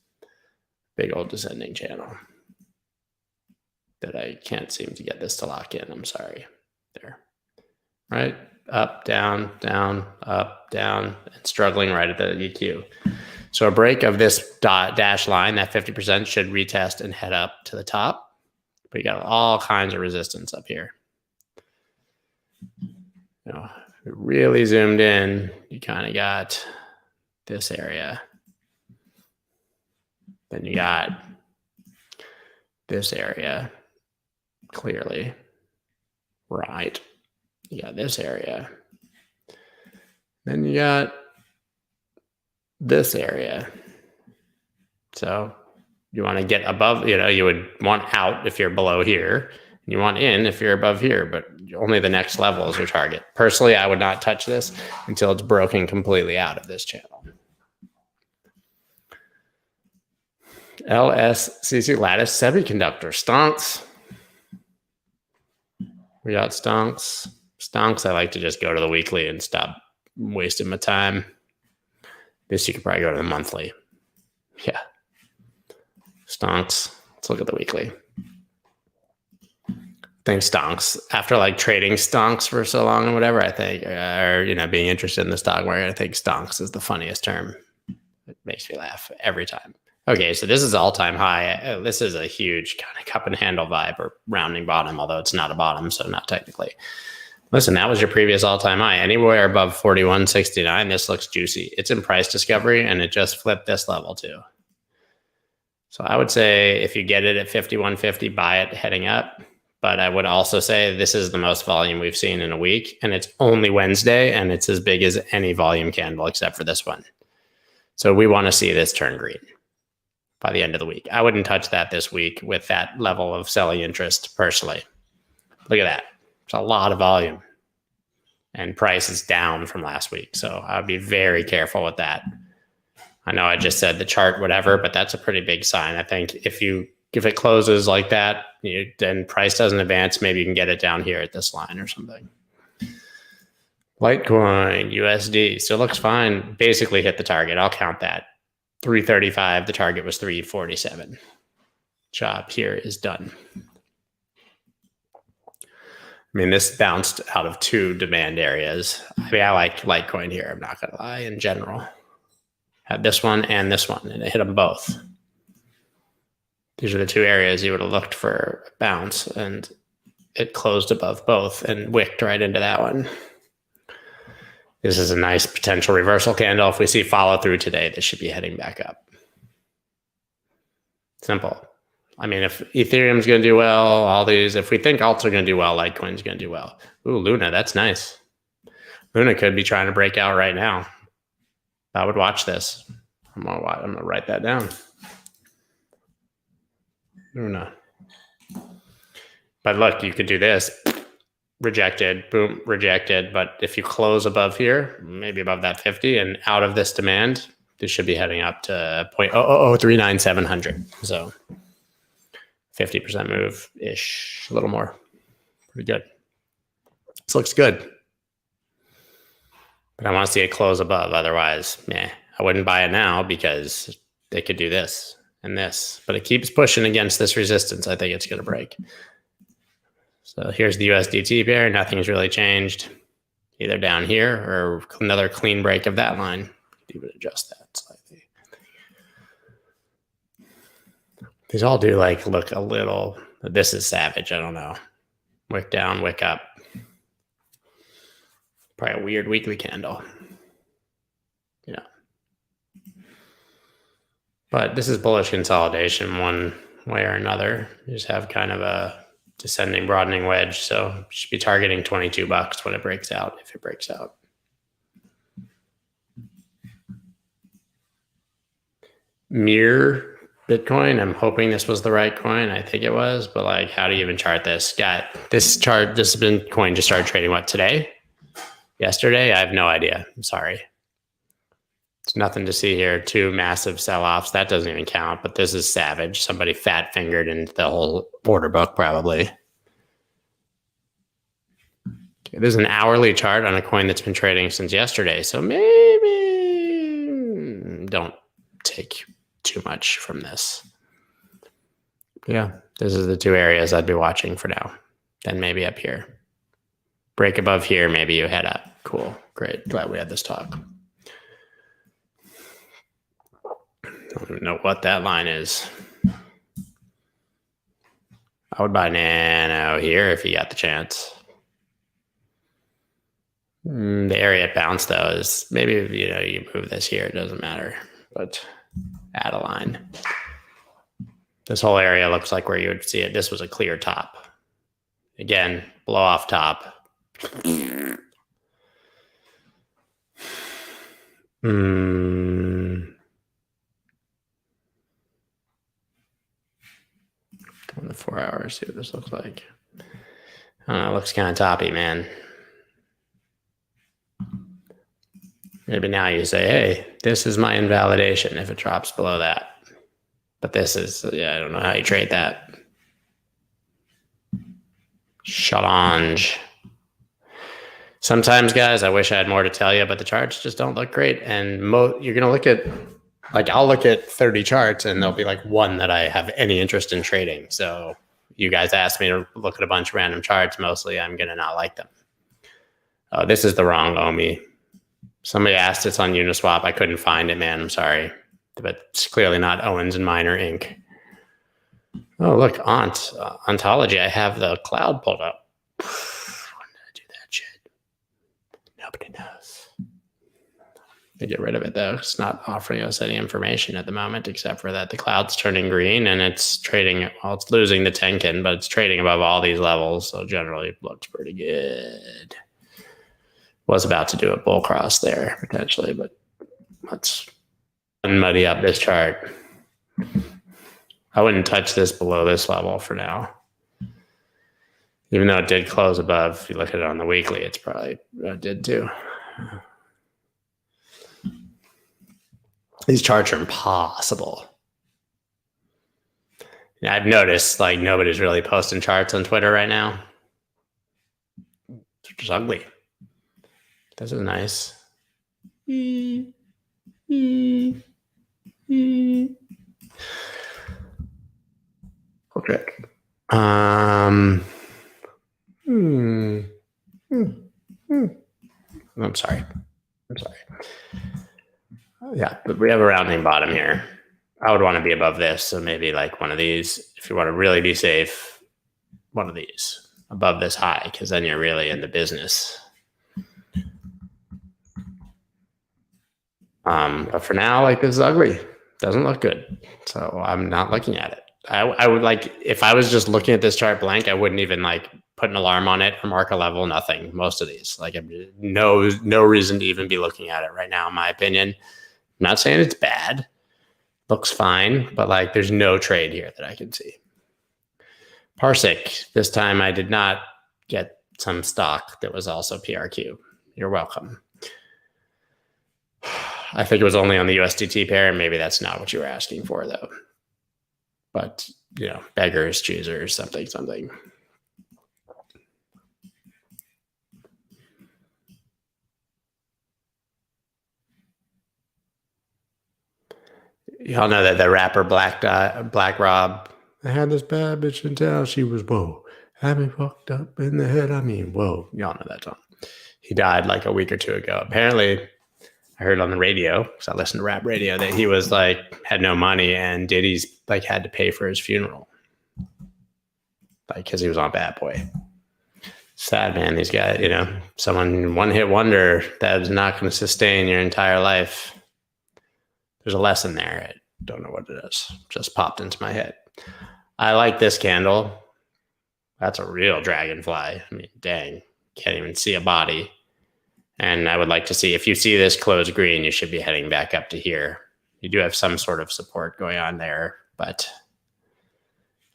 big old descending channel that I can't seem to get this to lock in. I'm sorry. There. Right? Up, down, down, up, down, and struggling right at the EQ. So a break of this dash line, that 50% should retest and head up to the top. But you got all kinds of resistance up here. Really zoomed in, you kind of got this area. Then you got this area clearly. Right. You got this area. Then you got this area. So you want to get above, you would want out if you're below here. And you want in if you're above here, but only the next level is your target. Personally, I would not touch this until it's broken completely out of this channel. LSCC Lattice Semiconductor stonks. We got stonks. Stonks, I like to just go to the weekly and stop wasting my time. This you could probably go to the monthly. Yeah. Stonks. Let's look at the weekly. I think stonks, after like trading stonks for so long and whatever, I think, or, being interested in the stock market, I think stonks is the funniest term. It makes me laugh every time. Okay, so this is all-time high. This is a huge kind of cup and handle vibe or rounding bottom, although it's not a bottom, so not technically. Listen, that was your previous all-time high. Anywhere above 41.69, this looks juicy. It's in price discovery, and it just flipped this level too. So I would say if you get it at 51.50, buy it heading up. But I would also say this is the most volume we've seen in a week, and it's only Wednesday, and it's as big as any volume candle except for this one. So we want to see this turn green by the end of the week. I wouldn't touch that this week with that level of selling interest personally. Look at that. It's a lot of volume, and price is down from last week. So I would be very careful with that. I know I just said the chart, whatever, but that's a pretty big sign. I think if it closes like that, then price doesn't advance, maybe you can get it down here at this line or something. Litecoin, USD, still looks fine. Basically hit the target. I'll count that. 335, the target was 347. Job here is done. I mean, this bounced out of two demand areas. I mean, I like Litecoin here, I'm not going to lie, in general. Had this one, and it hit them both. These are the two areas you would have looked for a bounce, and it closed above both and wicked right into that one. This is a nice potential reversal candle. If we see follow through today, this should be heading back up. Simple. I mean, if Ethereum's going to do well, all these, if we think alts are going to do well, Litecoin's going to do well. Ooh, Luna, that's nice. Luna could be trying to break out right now. I would watch this. I'm going to write that down. Luna. But look, you could do this. Rejected, boom, rejected. But if you close above here, maybe above that 50 and out of this demand, this should be heading up to 0.0039700. So 50% move-ish, a little more. Pretty good. This looks good. But I want to see it close above. Otherwise, I wouldn't buy it now because they could do this and this. But it keeps pushing against this resistance. I think it's going to break. So here's the USDT pair. Nothing's really changed. Either down here or another clean break of that line. Even adjust that slightly. These all do look a little. This is savage. I don't know. Wick down, wick up. Probably a weird weekly candle. But this is bullish consolidation one way or another. You just have kind of a descending, broadening wedge. So you should be targeting $22 when it breaks out, if it breaks out. Mirror Bitcoin. I'm hoping this was the right coin. I think it was, but how do you even chart this? This Bitcoin just started trading today? Yesterday? I have no idea. I'm sorry. It's nothing to see here. Two massive sell-offs. That doesn't even count, but this is savage. Somebody fat-fingered into the whole order book, probably. Okay, there's an hourly chart on a coin that's been trading since yesterday, so maybe don't take too much from this. Yeah, this is the two areas I'd be watching for now. Then maybe up here. Break above here, maybe you head up. Cool, great. Glad we had this talk. I don't even know what that line is. I would buy NANO here if you got the chance. The area it bounced, though, is maybe you move this here. It doesn't matter. But add a line. This whole area looks like where you would see it. This was a clear top. Again, blow off top. On the 4 hours, see what this looks like. I don't know, it looks kind of toppy, man. Maybe now you say, hey, this is my invalidation if it drops below that. But this is, I don't know how you trade that. Challenge. Sometimes, guys, I wish I had more to tell you, but the charts just don't look great. And you're going to look at, I'll look at 30 charts and there'll be one that I have any interest in trading. So you guys asked me to look at a bunch of random charts. Mostly I'm going to not like them. Oh, this is the wrong OMI. Somebody asked it's on Uniswap. I couldn't find it, man. I'm sorry. But it's clearly not Owens and Minor Inc. Oh, look, Ontology. I have the cloud pulled up. When did I do that shit? Nobody knows. To get rid of it though. It's not offering us any information at the moment, except for that the cloud's turning green and it's trading. Well, it's losing the Tenkin, but it's trading above all these levels, so generally it looks pretty good. Was about to do a bull cross there potentially, but let's muddy up this chart. I wouldn't touch this below this level for now, even though it did close above. If you look at it on the weekly, it's probably did too. These charts are impossible. Yeah, I've noticed like nobody's really posting charts on Twitter right now. It's just ugly. This is nice. Okay. I'm sorry. Yeah, but we have a rounding bottom here. I would want to be above this. So maybe like one of these, if you want to really be safe, one of these above this high, because then you're really in the business. But for now, like this is ugly. Doesn't look good. So I'm not looking at it. I would like, if I was just looking at this chart blank, I wouldn't even like put an alarm on it or mark a level, nothing. Most of these, like no reason to even be looking at it right now, in my opinion. I'm not saying it's bad. Looks fine, but like there's no trade here that I can see. Parsec, this time I did not get some stock that was also PRQ. You're welcome. I think it was only on the USDT pair, and maybe that's not what you were asking for, though. But, you know, beggars, choosers, something. Y'all know that the rapper Black Rob, I had this bad bitch in town. She was, whoa, had me fucked up in the head. I mean, whoa. Y'all know that song. He died like a week or two ago. Apparently, I heard on the radio, because I listened to rap radio, that he was like, had no money and Diddy's like had to pay for his funeral. Like, because he was on Bad Boy. Sad, man. These guys, you know, someone one hit wonder that is not going to sustain your entire life. There's a lesson there. I don't know what it is. Just popped into my head. I like this candle. That's a real dragonfly. I mean, dang. Can't even see a body. And I would like to see, if you see this close green, you should be heading back up to here. You do have some sort of support going on there, but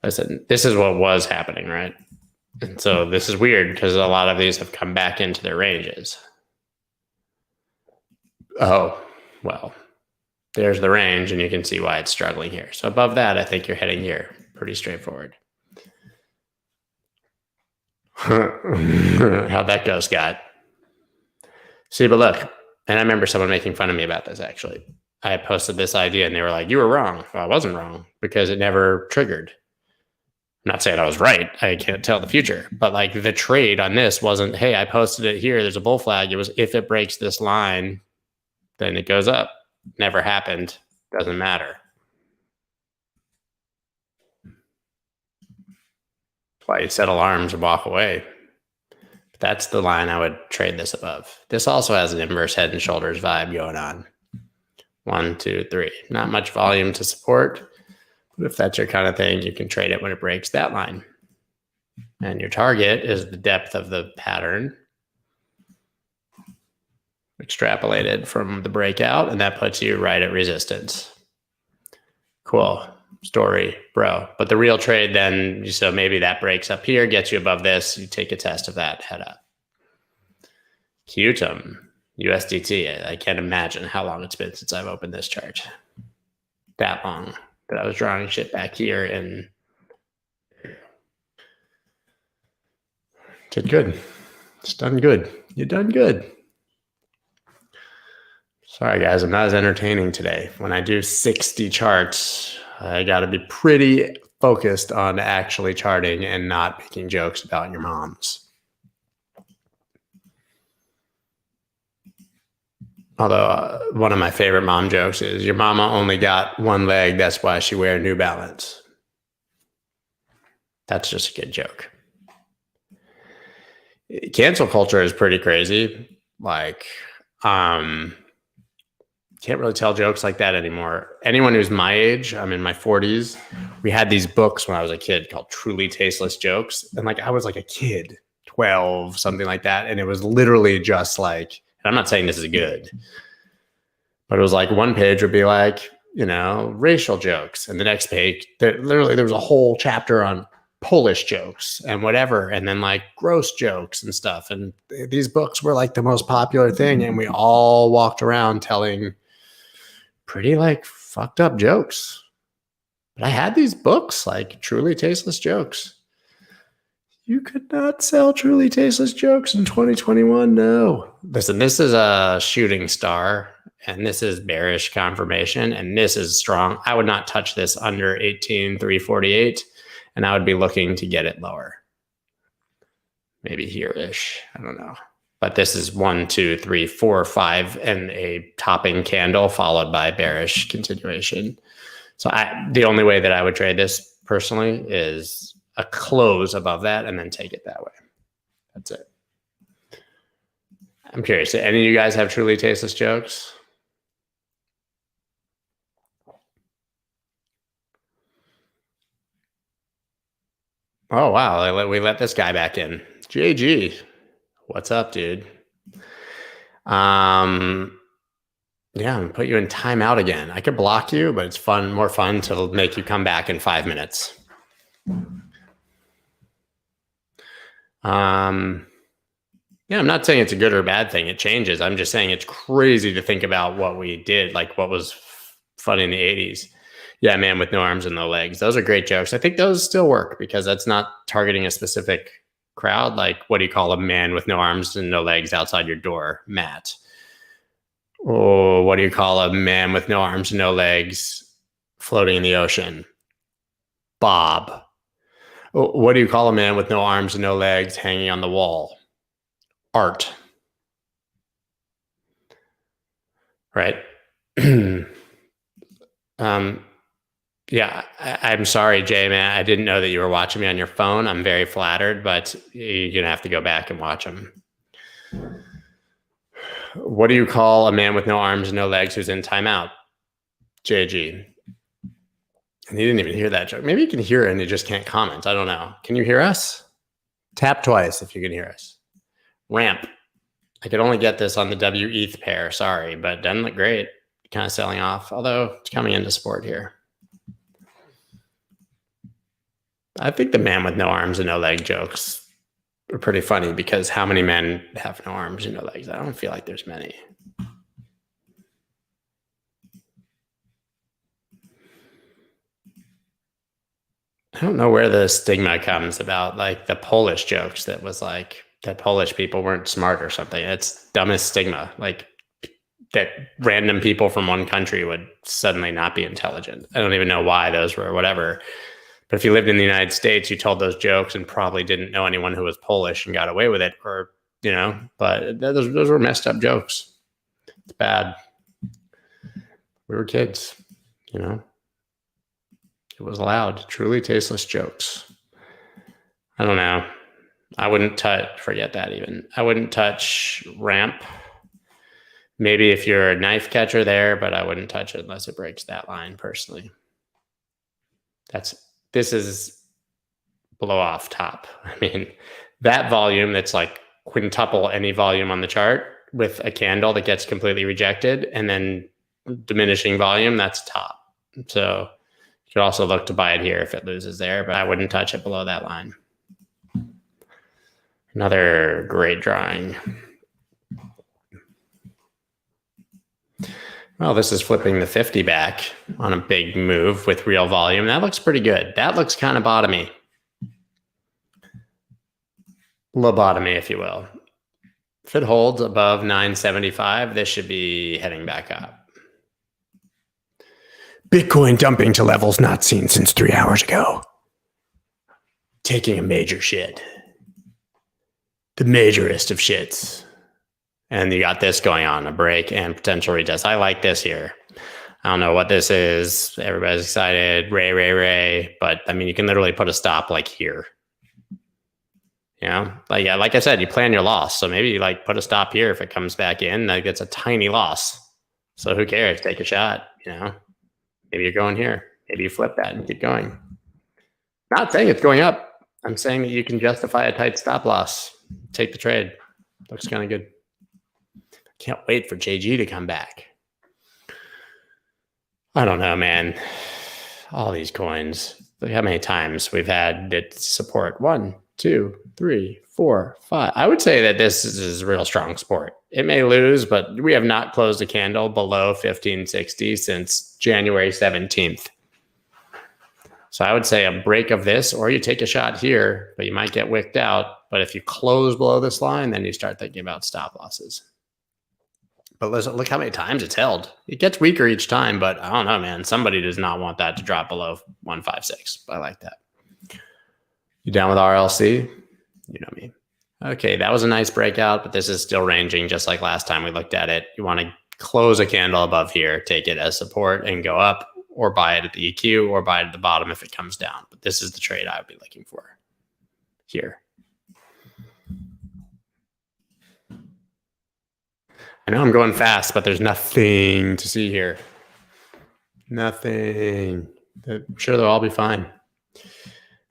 listen, this is what was happening, right? And so this is weird because a lot of these have come back into their ranges. Oh, well, there's the range, and you can see why it's struggling here. So above that, I think you're heading here. Pretty straightforward. How'd that go, Scott? See, but look, and I remember someone making fun of me about this, actually. I posted this idea, and they were like, you were wrong. Well, I wasn't wrong, because it never triggered. I'm not saying I was right. I can't tell the future. But like the trade on this wasn't, hey, I posted it here. There's a bull flag. It was, if it breaks this line, then it goes up. Never happened. Doesn't matter. That's why you set alarms and walk away. But that's the line I would trade this above. This also has an inverse head and shoulders vibe going on. 1, 2, 3. Not much volume to support. But if that's your kind of thing, you can trade it when it breaks that line. And your target is the depth of the pattern extrapolated from the breakout, and that puts you right at resistance. Cool story, bro. But the real trade then, so maybe that breaks up here, gets you above this, you take a test of that, head up. QTUM, USDT. I can't imagine how long it's been since I've opened this chart. That long that I was drawing shit back here, and did good. It's done good. You done good. Sorry, guys, I'm not as entertaining today. When I do 60 charts, I got to be pretty focused on actually charting and not making jokes about your moms. Although one of my favorite mom jokes is, your mama only got one leg, that's why she wear New Balance. That's just a good joke. Cancel culture is pretty crazy. Like, can't really tell jokes like that anymore. Anyone who's my age, I'm in my 40s, we had these books when I was a kid called Truly Tasteless Jokes. And like, I was like a kid, 12, something like that. And it was literally just like, and I'm not saying this is good, but it was like one page would be like, you know, racial jokes. And the next page, literally there was a whole chapter on Polish jokes and whatever, and then like gross jokes and stuff. And these books were like the most popular thing, and we all walked around telling pretty like fucked up jokes. But I had these books, like Truly Tasteless Jokes. You could not sell Truly Tasteless Jokes in 2021. No. Listen, this is a shooting star, and this is bearish confirmation, and this is strong. I would not touch this under 18,348. And I would be looking to get it lower. Maybe here-ish. I don't know. But this is 1, 2, 3, 4, 5, and a topping candle followed by bearish continuation. So the only way that I would trade this personally is a close above that and then take it that way. That's it. I'm curious. Do any of you guys have Truly Tasteless Jokes? Oh, wow. We let this guy back in. JG. What's up, dude? Yeah, I'm going to put you in timeout again. I could block you, but it's more fun to make you come back in 5 minutes. Yeah, I'm not saying it's a good or bad thing. It changes. I'm just saying it's crazy to think about what we did, like what was funny in the 80s. Yeah, man with no arms and no legs. Those are great jokes. I think those still work because that's not targeting a specific crowd. Like, what do you call a man with no arms and no legs outside your door? Matt. Or what do you call a man with no arms and no legs floating in the ocean? Bob. What do you call a man with no arms and no legs hanging on the wall? Art. Right? Yeah, I'm sorry, Jay, man. I didn't know that you were watching me on your phone. I'm very flattered, but you're going to have to go back and watch them. What do you call a man with no arms and no legs who's in timeout? JG. And he didn't even hear that joke. Maybe you can hear it and you just can't comment. I don't know. Can you hear us? Tap twice if you can hear us. Ramp. I could only get this on the WETH pair. Sorry, but it doesn't look great. Kind of selling off, although it's coming into support here. I think the man with no arms and no leg jokes are pretty funny because how many men have no arms and no legs? I don't feel like there's many. I don't know where the stigma comes about like the Polish jokes that was like that Polish people weren't smart or something. It's dumbest stigma. Like that random people from one country would suddenly not be intelligent. I don't even know why those were whatever. But if you lived in the United States, you told those jokes and probably didn't know anyone who was Polish and got away with it, or, you know, but those were messed up jokes. It's bad. We were kids, you know. It was allowed. Truly tasteless jokes. I don't know. I wouldn't touch, forget that even. I wouldn't touch ramp. Maybe if you're a knife catcher there, but I wouldn't touch it unless it breaks that line personally. This is blow off top. I mean, that volume that's like quintuple any volume on the chart with a candle that gets completely rejected and then diminishing volume, that's top. So you could also look to buy it here if it loses there, but I wouldn't touch it below that line. Another great drawing. Well, this is flipping the 50 back on a big move with real volume. That looks pretty good. That looks kind of bottomy. Lobotomy, if you will. If it holds above 975, this should be heading back up. Bitcoin dumping to levels not seen since 3 hours ago. Taking a major shit. The majorest of shits. And you got this going on, a break and potential retest. I like this here. I don't know what this is. Everybody's excited. Ray. But I mean, you can literally put a stop like here. Like I said, you plan your loss. So maybe you like put a stop here. If it comes back in, like it's a tiny loss. So who cares? Take a shot, maybe you're going here. Maybe you flip that and keep going. Not saying it's going up. I'm saying that you can justify a tight stop loss. Take the trade. Looks kind of good. Can't wait for JG to come back. I don't know, man. All these coins. Look how many times we've had it support. 1, 2, 3, 4, 5. I would say that this is real strong support. It may lose, but we have not closed a candle below 1560 since January 17th. So I would say a break of this, or you take a shot here, but you might get wicked out. But if you close below this line, then you start thinking about stop losses. But listen, look how many times it's held. It gets weaker each time, but I don't know, man. Somebody does not want that to drop below 156. I like that. You down with RLC? You know me. Okay, that was a nice breakout, but this is still ranging just like last time we looked at it. You want to close a candle above here, take it as support and go up, or buy it at the EQ, or buy it at the bottom if it comes down. But this is the trade I would be looking for here. I know I'm going fast, but there's nothing to see here. Nothing. I'm sure they'll all be fine.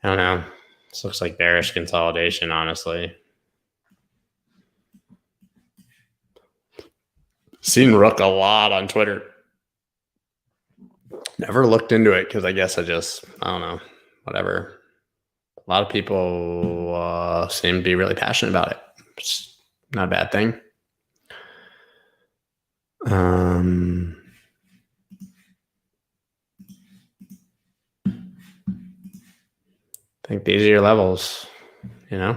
I don't know. This looks like bearish consolidation, honestly. Seen Rook a lot on Twitter. Never looked into it because I guess I don't know, whatever. A lot of people seem to be really passionate about it. It's not a bad thing. I think these are your levels, I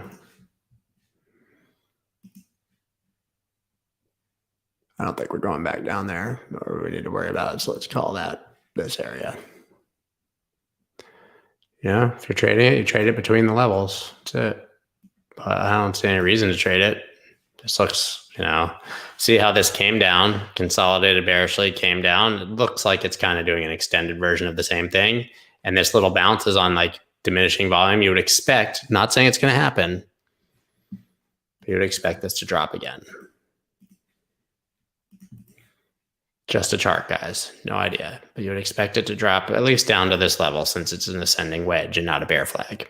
don't think we're going back down there, or we need to worry about it. So let's call that this area. If you're trading it, you trade it between the levels. That's it. But I don't see any reason to trade it. This looks, see how this came down, consolidated bearishly, came down. It looks like it's kind of doing an extended version of the same thing. And this little bounce is on like diminishing volume. You would expect, not saying it's going to happen, but you would expect this to drop again. Just a chart, guys. No idea. But you would expect it to drop at least down to this level since it's an ascending wedge and not a bear flag.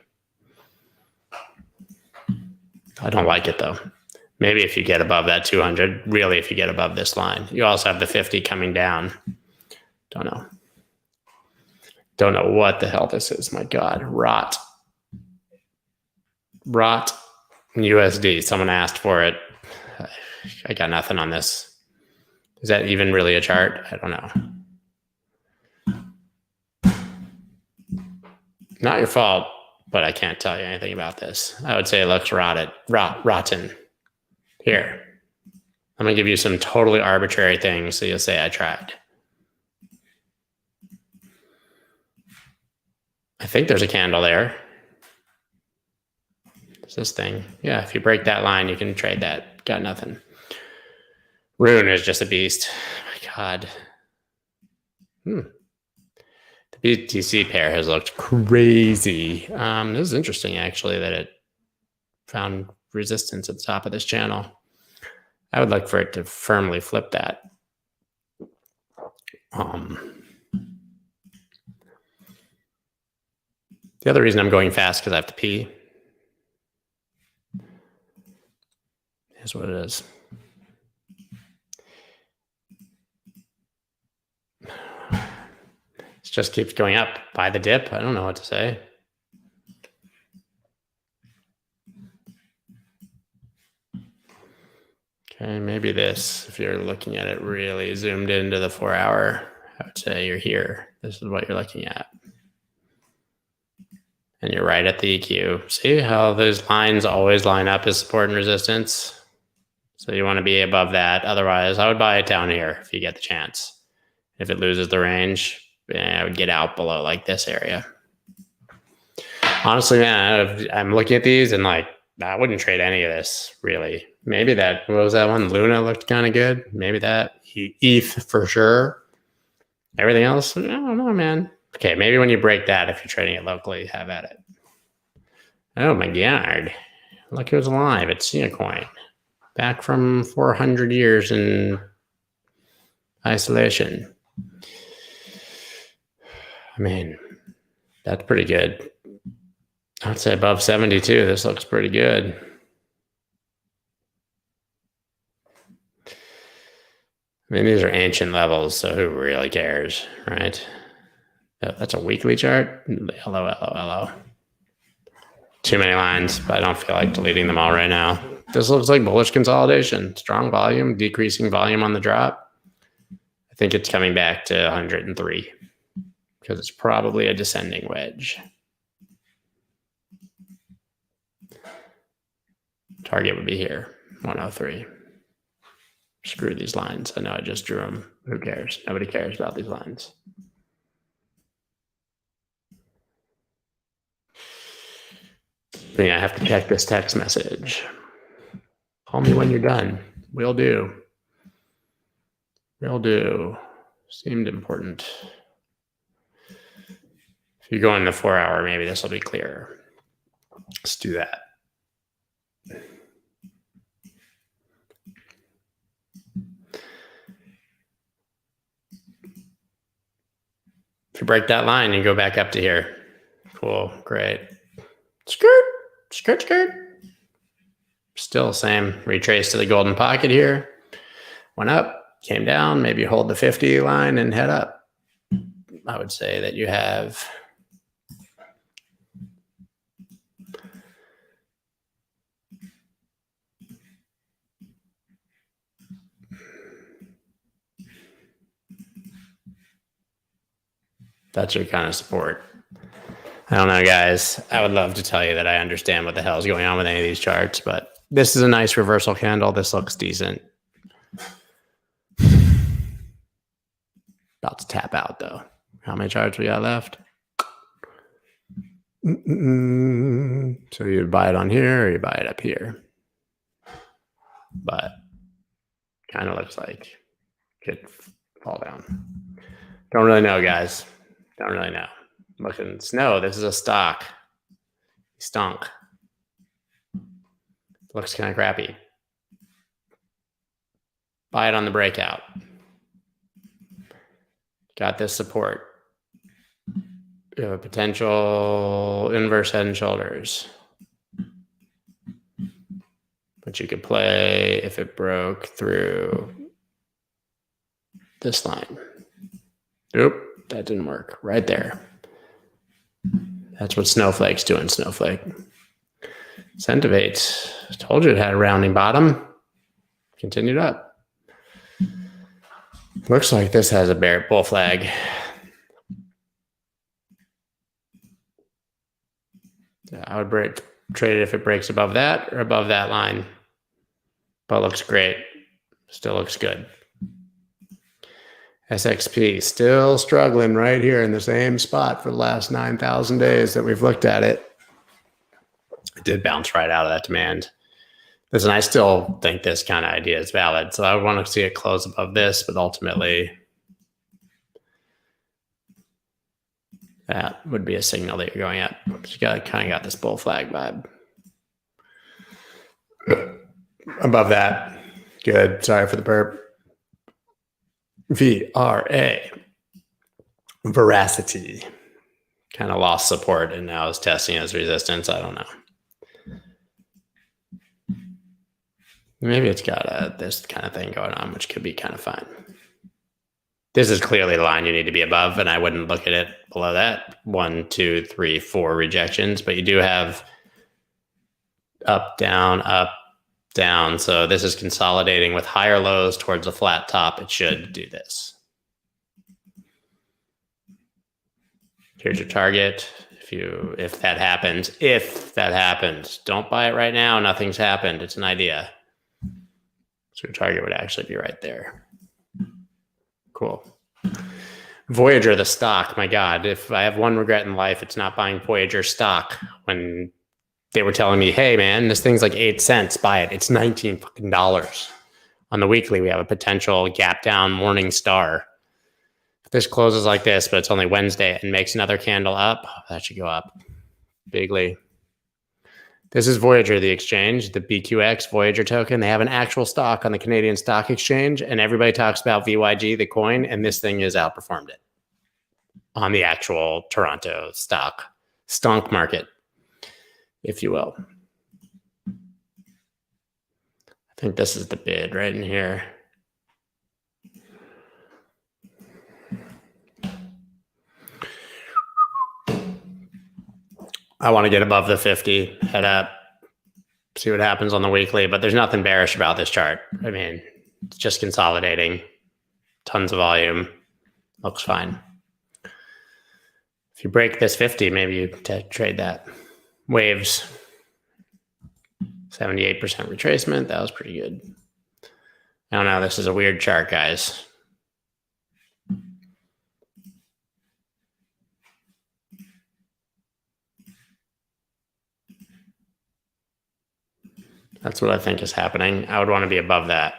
I don't like it though. Maybe if you get above that 200, really if you get above this line. You also have the 50 coming down. Don't know. Don't know what the hell this is. My God. Rot USD. Someone asked for it. I got nothing on this. Is that even really a chart? I don't know. Not your fault, but I can't tell you anything about this. I would say it looks rotten. Here. I'm going to give you some totally arbitrary things so you'll say I tried. I think there's a candle there. There's this thing. Yeah, if you break that line, you can trade that. Got nothing. RUNE is just a beast. Oh my God. The BTC pair has looked crazy. This is interesting, actually, that it found resistance at the top of this channel. I would like for it to firmly flip that. The other reason I'm going fast because I have to pee. Here's what it is. It just keeps going up. Buy the dip. I don't know what to say. Okay, maybe this, if you're looking at it really zoomed into the 4 hour, I would say you're here. This is what you're looking at. And you're right at the EQ. See how those lines always line up as support and resistance? So you want to be above that. Otherwise, I would buy it down here if you get the chance. If it loses the range, I would get out below like this area. Honestly, man, I'm looking at these and like, I wouldn't trade any of this, really. Maybe that, what was that one? Luna looked kind of good. Maybe that. ETH for sure. Everything else, I don't know, man. Okay, maybe when you break that, if you're trading it locally, have at it. Oh my God. Look who's alive. It's Coin. Back from 400 years in isolation. I mean, that's pretty good. I'd say above 72. This looks pretty good. I mean, these are ancient levels, so who really cares, right? That's a weekly chart. Hello. Too many lines, but I don't feel like deleting them all right now. This looks like bullish consolidation. Strong volume, decreasing volume on the drop. I think it's coming back to 103 because it's probably a descending wedge. Target would be here, 103. Screw these lines. I know I just drew them. Who cares? Nobody cares about these lines. I have to check this text message. Call me when you're done. Will do. Will do. Seemed important. If you go in the 4 hour, maybe this will be clearer. Let's do that. If you break that line, you go back up to here. Cool, great. Skirt. Still same. Retrace to the golden pocket here. Went up, came down, maybe hold the 50 line and head up. I would say that you have that's your kind of support. I don't know, guys. I would love to tell you that I understand what the hell is going on with any of these charts, but this is a nice reversal candle. This looks decent. About to tap out, though. How many charts we got left? So you buy it on here or you buy it up here. But kind of looks like it could fall down. Don't really know, guys. Don't really know. Looking snow. This is a stock. Stunk. Looks kind of crappy. Buy it on the breakout. Got this support. You have a potential inverse head and shoulders. But you could play if it broke through this line. Oop, that didn't work. Right there. That's what Snowflake's doing, Snowflake. SNTVT. Told you it had a rounding bottom. Continued up. Looks like this has a bear bull flag. I would trade it if it breaks above that or above that line. But it looks great. Still looks good. SXP still struggling right here in the same spot for the last 9,000 days that we've looked at it. It did bounce right out of that demand. Listen, I still think this kind of idea is valid. So I want to see it close above this, but ultimately that would be a signal that you're going up. You kind of got this bull flag vibe. Above that, good. Sorry for the burp. VRA, veracity, kind of lost support and now is testing as resistance. I don't know. Maybe it's got this kind of thing going on, which could be kind of fun. This is clearly the line you need to be above, and I wouldn't look at it below that. 1, 2, 3, 4 rejections, but you do have up, down, down. So this is consolidating with higher lows towards a flat top. It should do this. Here's your target. If that happens, don't buy it right now. Nothing's happened. It's an idea. So your target would actually be right there. Cool. Voyager, the stock. My God, if I have one regret in life, it's not buying Voyager stock when they were telling me, hey, man, this thing's like 8 cents. Buy it. It's $19 fucking. On the weekly, we have a potential gap down morning star. If this closes like this, but it's only Wednesday and makes another candle up, that should go up bigly. This is Voyager, the exchange, the BQX Voyager token. They have an actual stock on the Canadian Stock Exchange, and everybody talks about VYG, the coin, and this thing has outperformed it on the actual Toronto stonk market, if you will. I think this is the bid right in here. I want to get above the 50, head up, see what happens on the weekly, but there's nothing bearish about this chart. I mean, it's just consolidating, tons of volume, looks fine. If you break this 50, maybe you trade that. Waves, 78% retracement, that was pretty good. I don't know, this is a weird chart, guys. That's what I think is happening. I would want to be above that.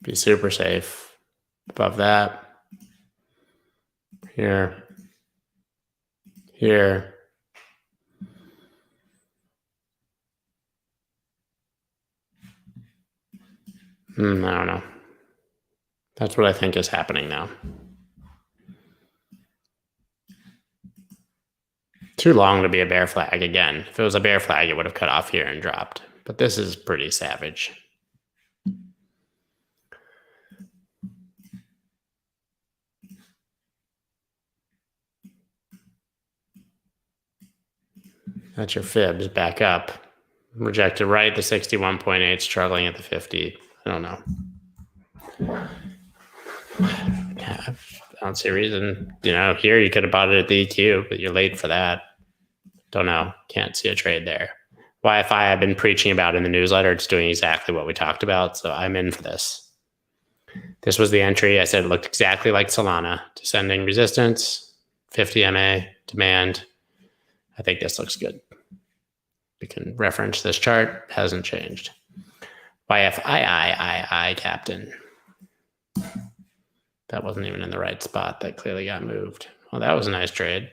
Be super safe. Above that. Here. Here. I don't know. That's what I think is happening now. Too long to be a bear flag again. If it was a bear flag, it would have cut off here and dropped. But this is pretty savage. That's your fibs back up. Rejected right, the 61.8, struggling at the 50. I don't know. I don't see a reason. You know, here you could have bought it at the EQ, but you're late for that. Don't know. Can't see a trade there. YFII I've been preaching about in the newsletter. It's doing exactly what we talked about, so I'm in for this. This was the entry. I said it looked exactly like Solana. Descending resistance, 50 MA, demand. I think this looks good. We can reference this chart. Hasn't changed. YFII captain. That wasn't even in the right spot. That clearly got moved. Well, that was a nice trade.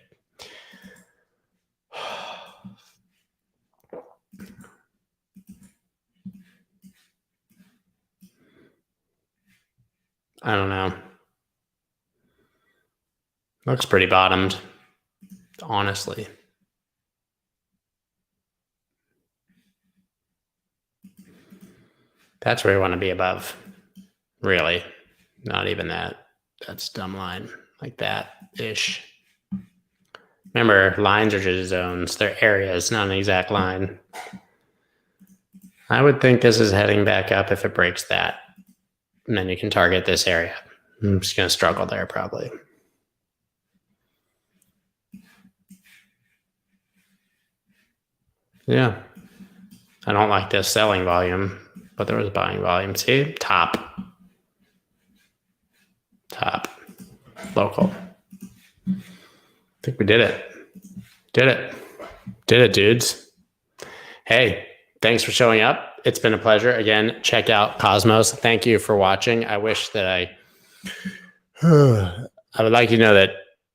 I don't know. Looks pretty bottomed, honestly. That's where you want to be above. Really. Not even that. That's dumb line. Like that-ish. Remember, lines are just zones. They're areas, not an exact line. I would think this is heading back up if it breaks that. And then you can target this area. I'm just going to struggle there probably. Yeah. I don't like this selling volume, but there was buying volume. See? Top. Local. I think we did it. Did it, dudes. Hey, thanks for showing up. It's been a pleasure. Again, check out Cosmos. Thank you for watching. I wish that I would like you to know that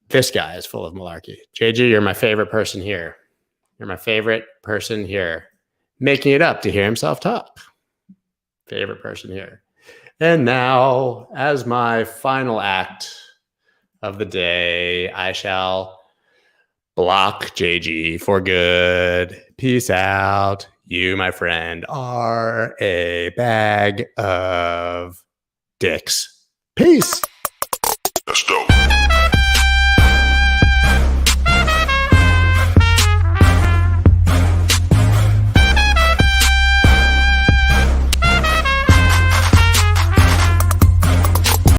this guy is full of malarkey. JG, you're my favorite person here. You're my favorite person here. Making it up to hear himself talk. Favorite person here. And now, as my final act of the day, I shall block JG for good. Peace out. You, my friend, are a bag of dicks. Peace.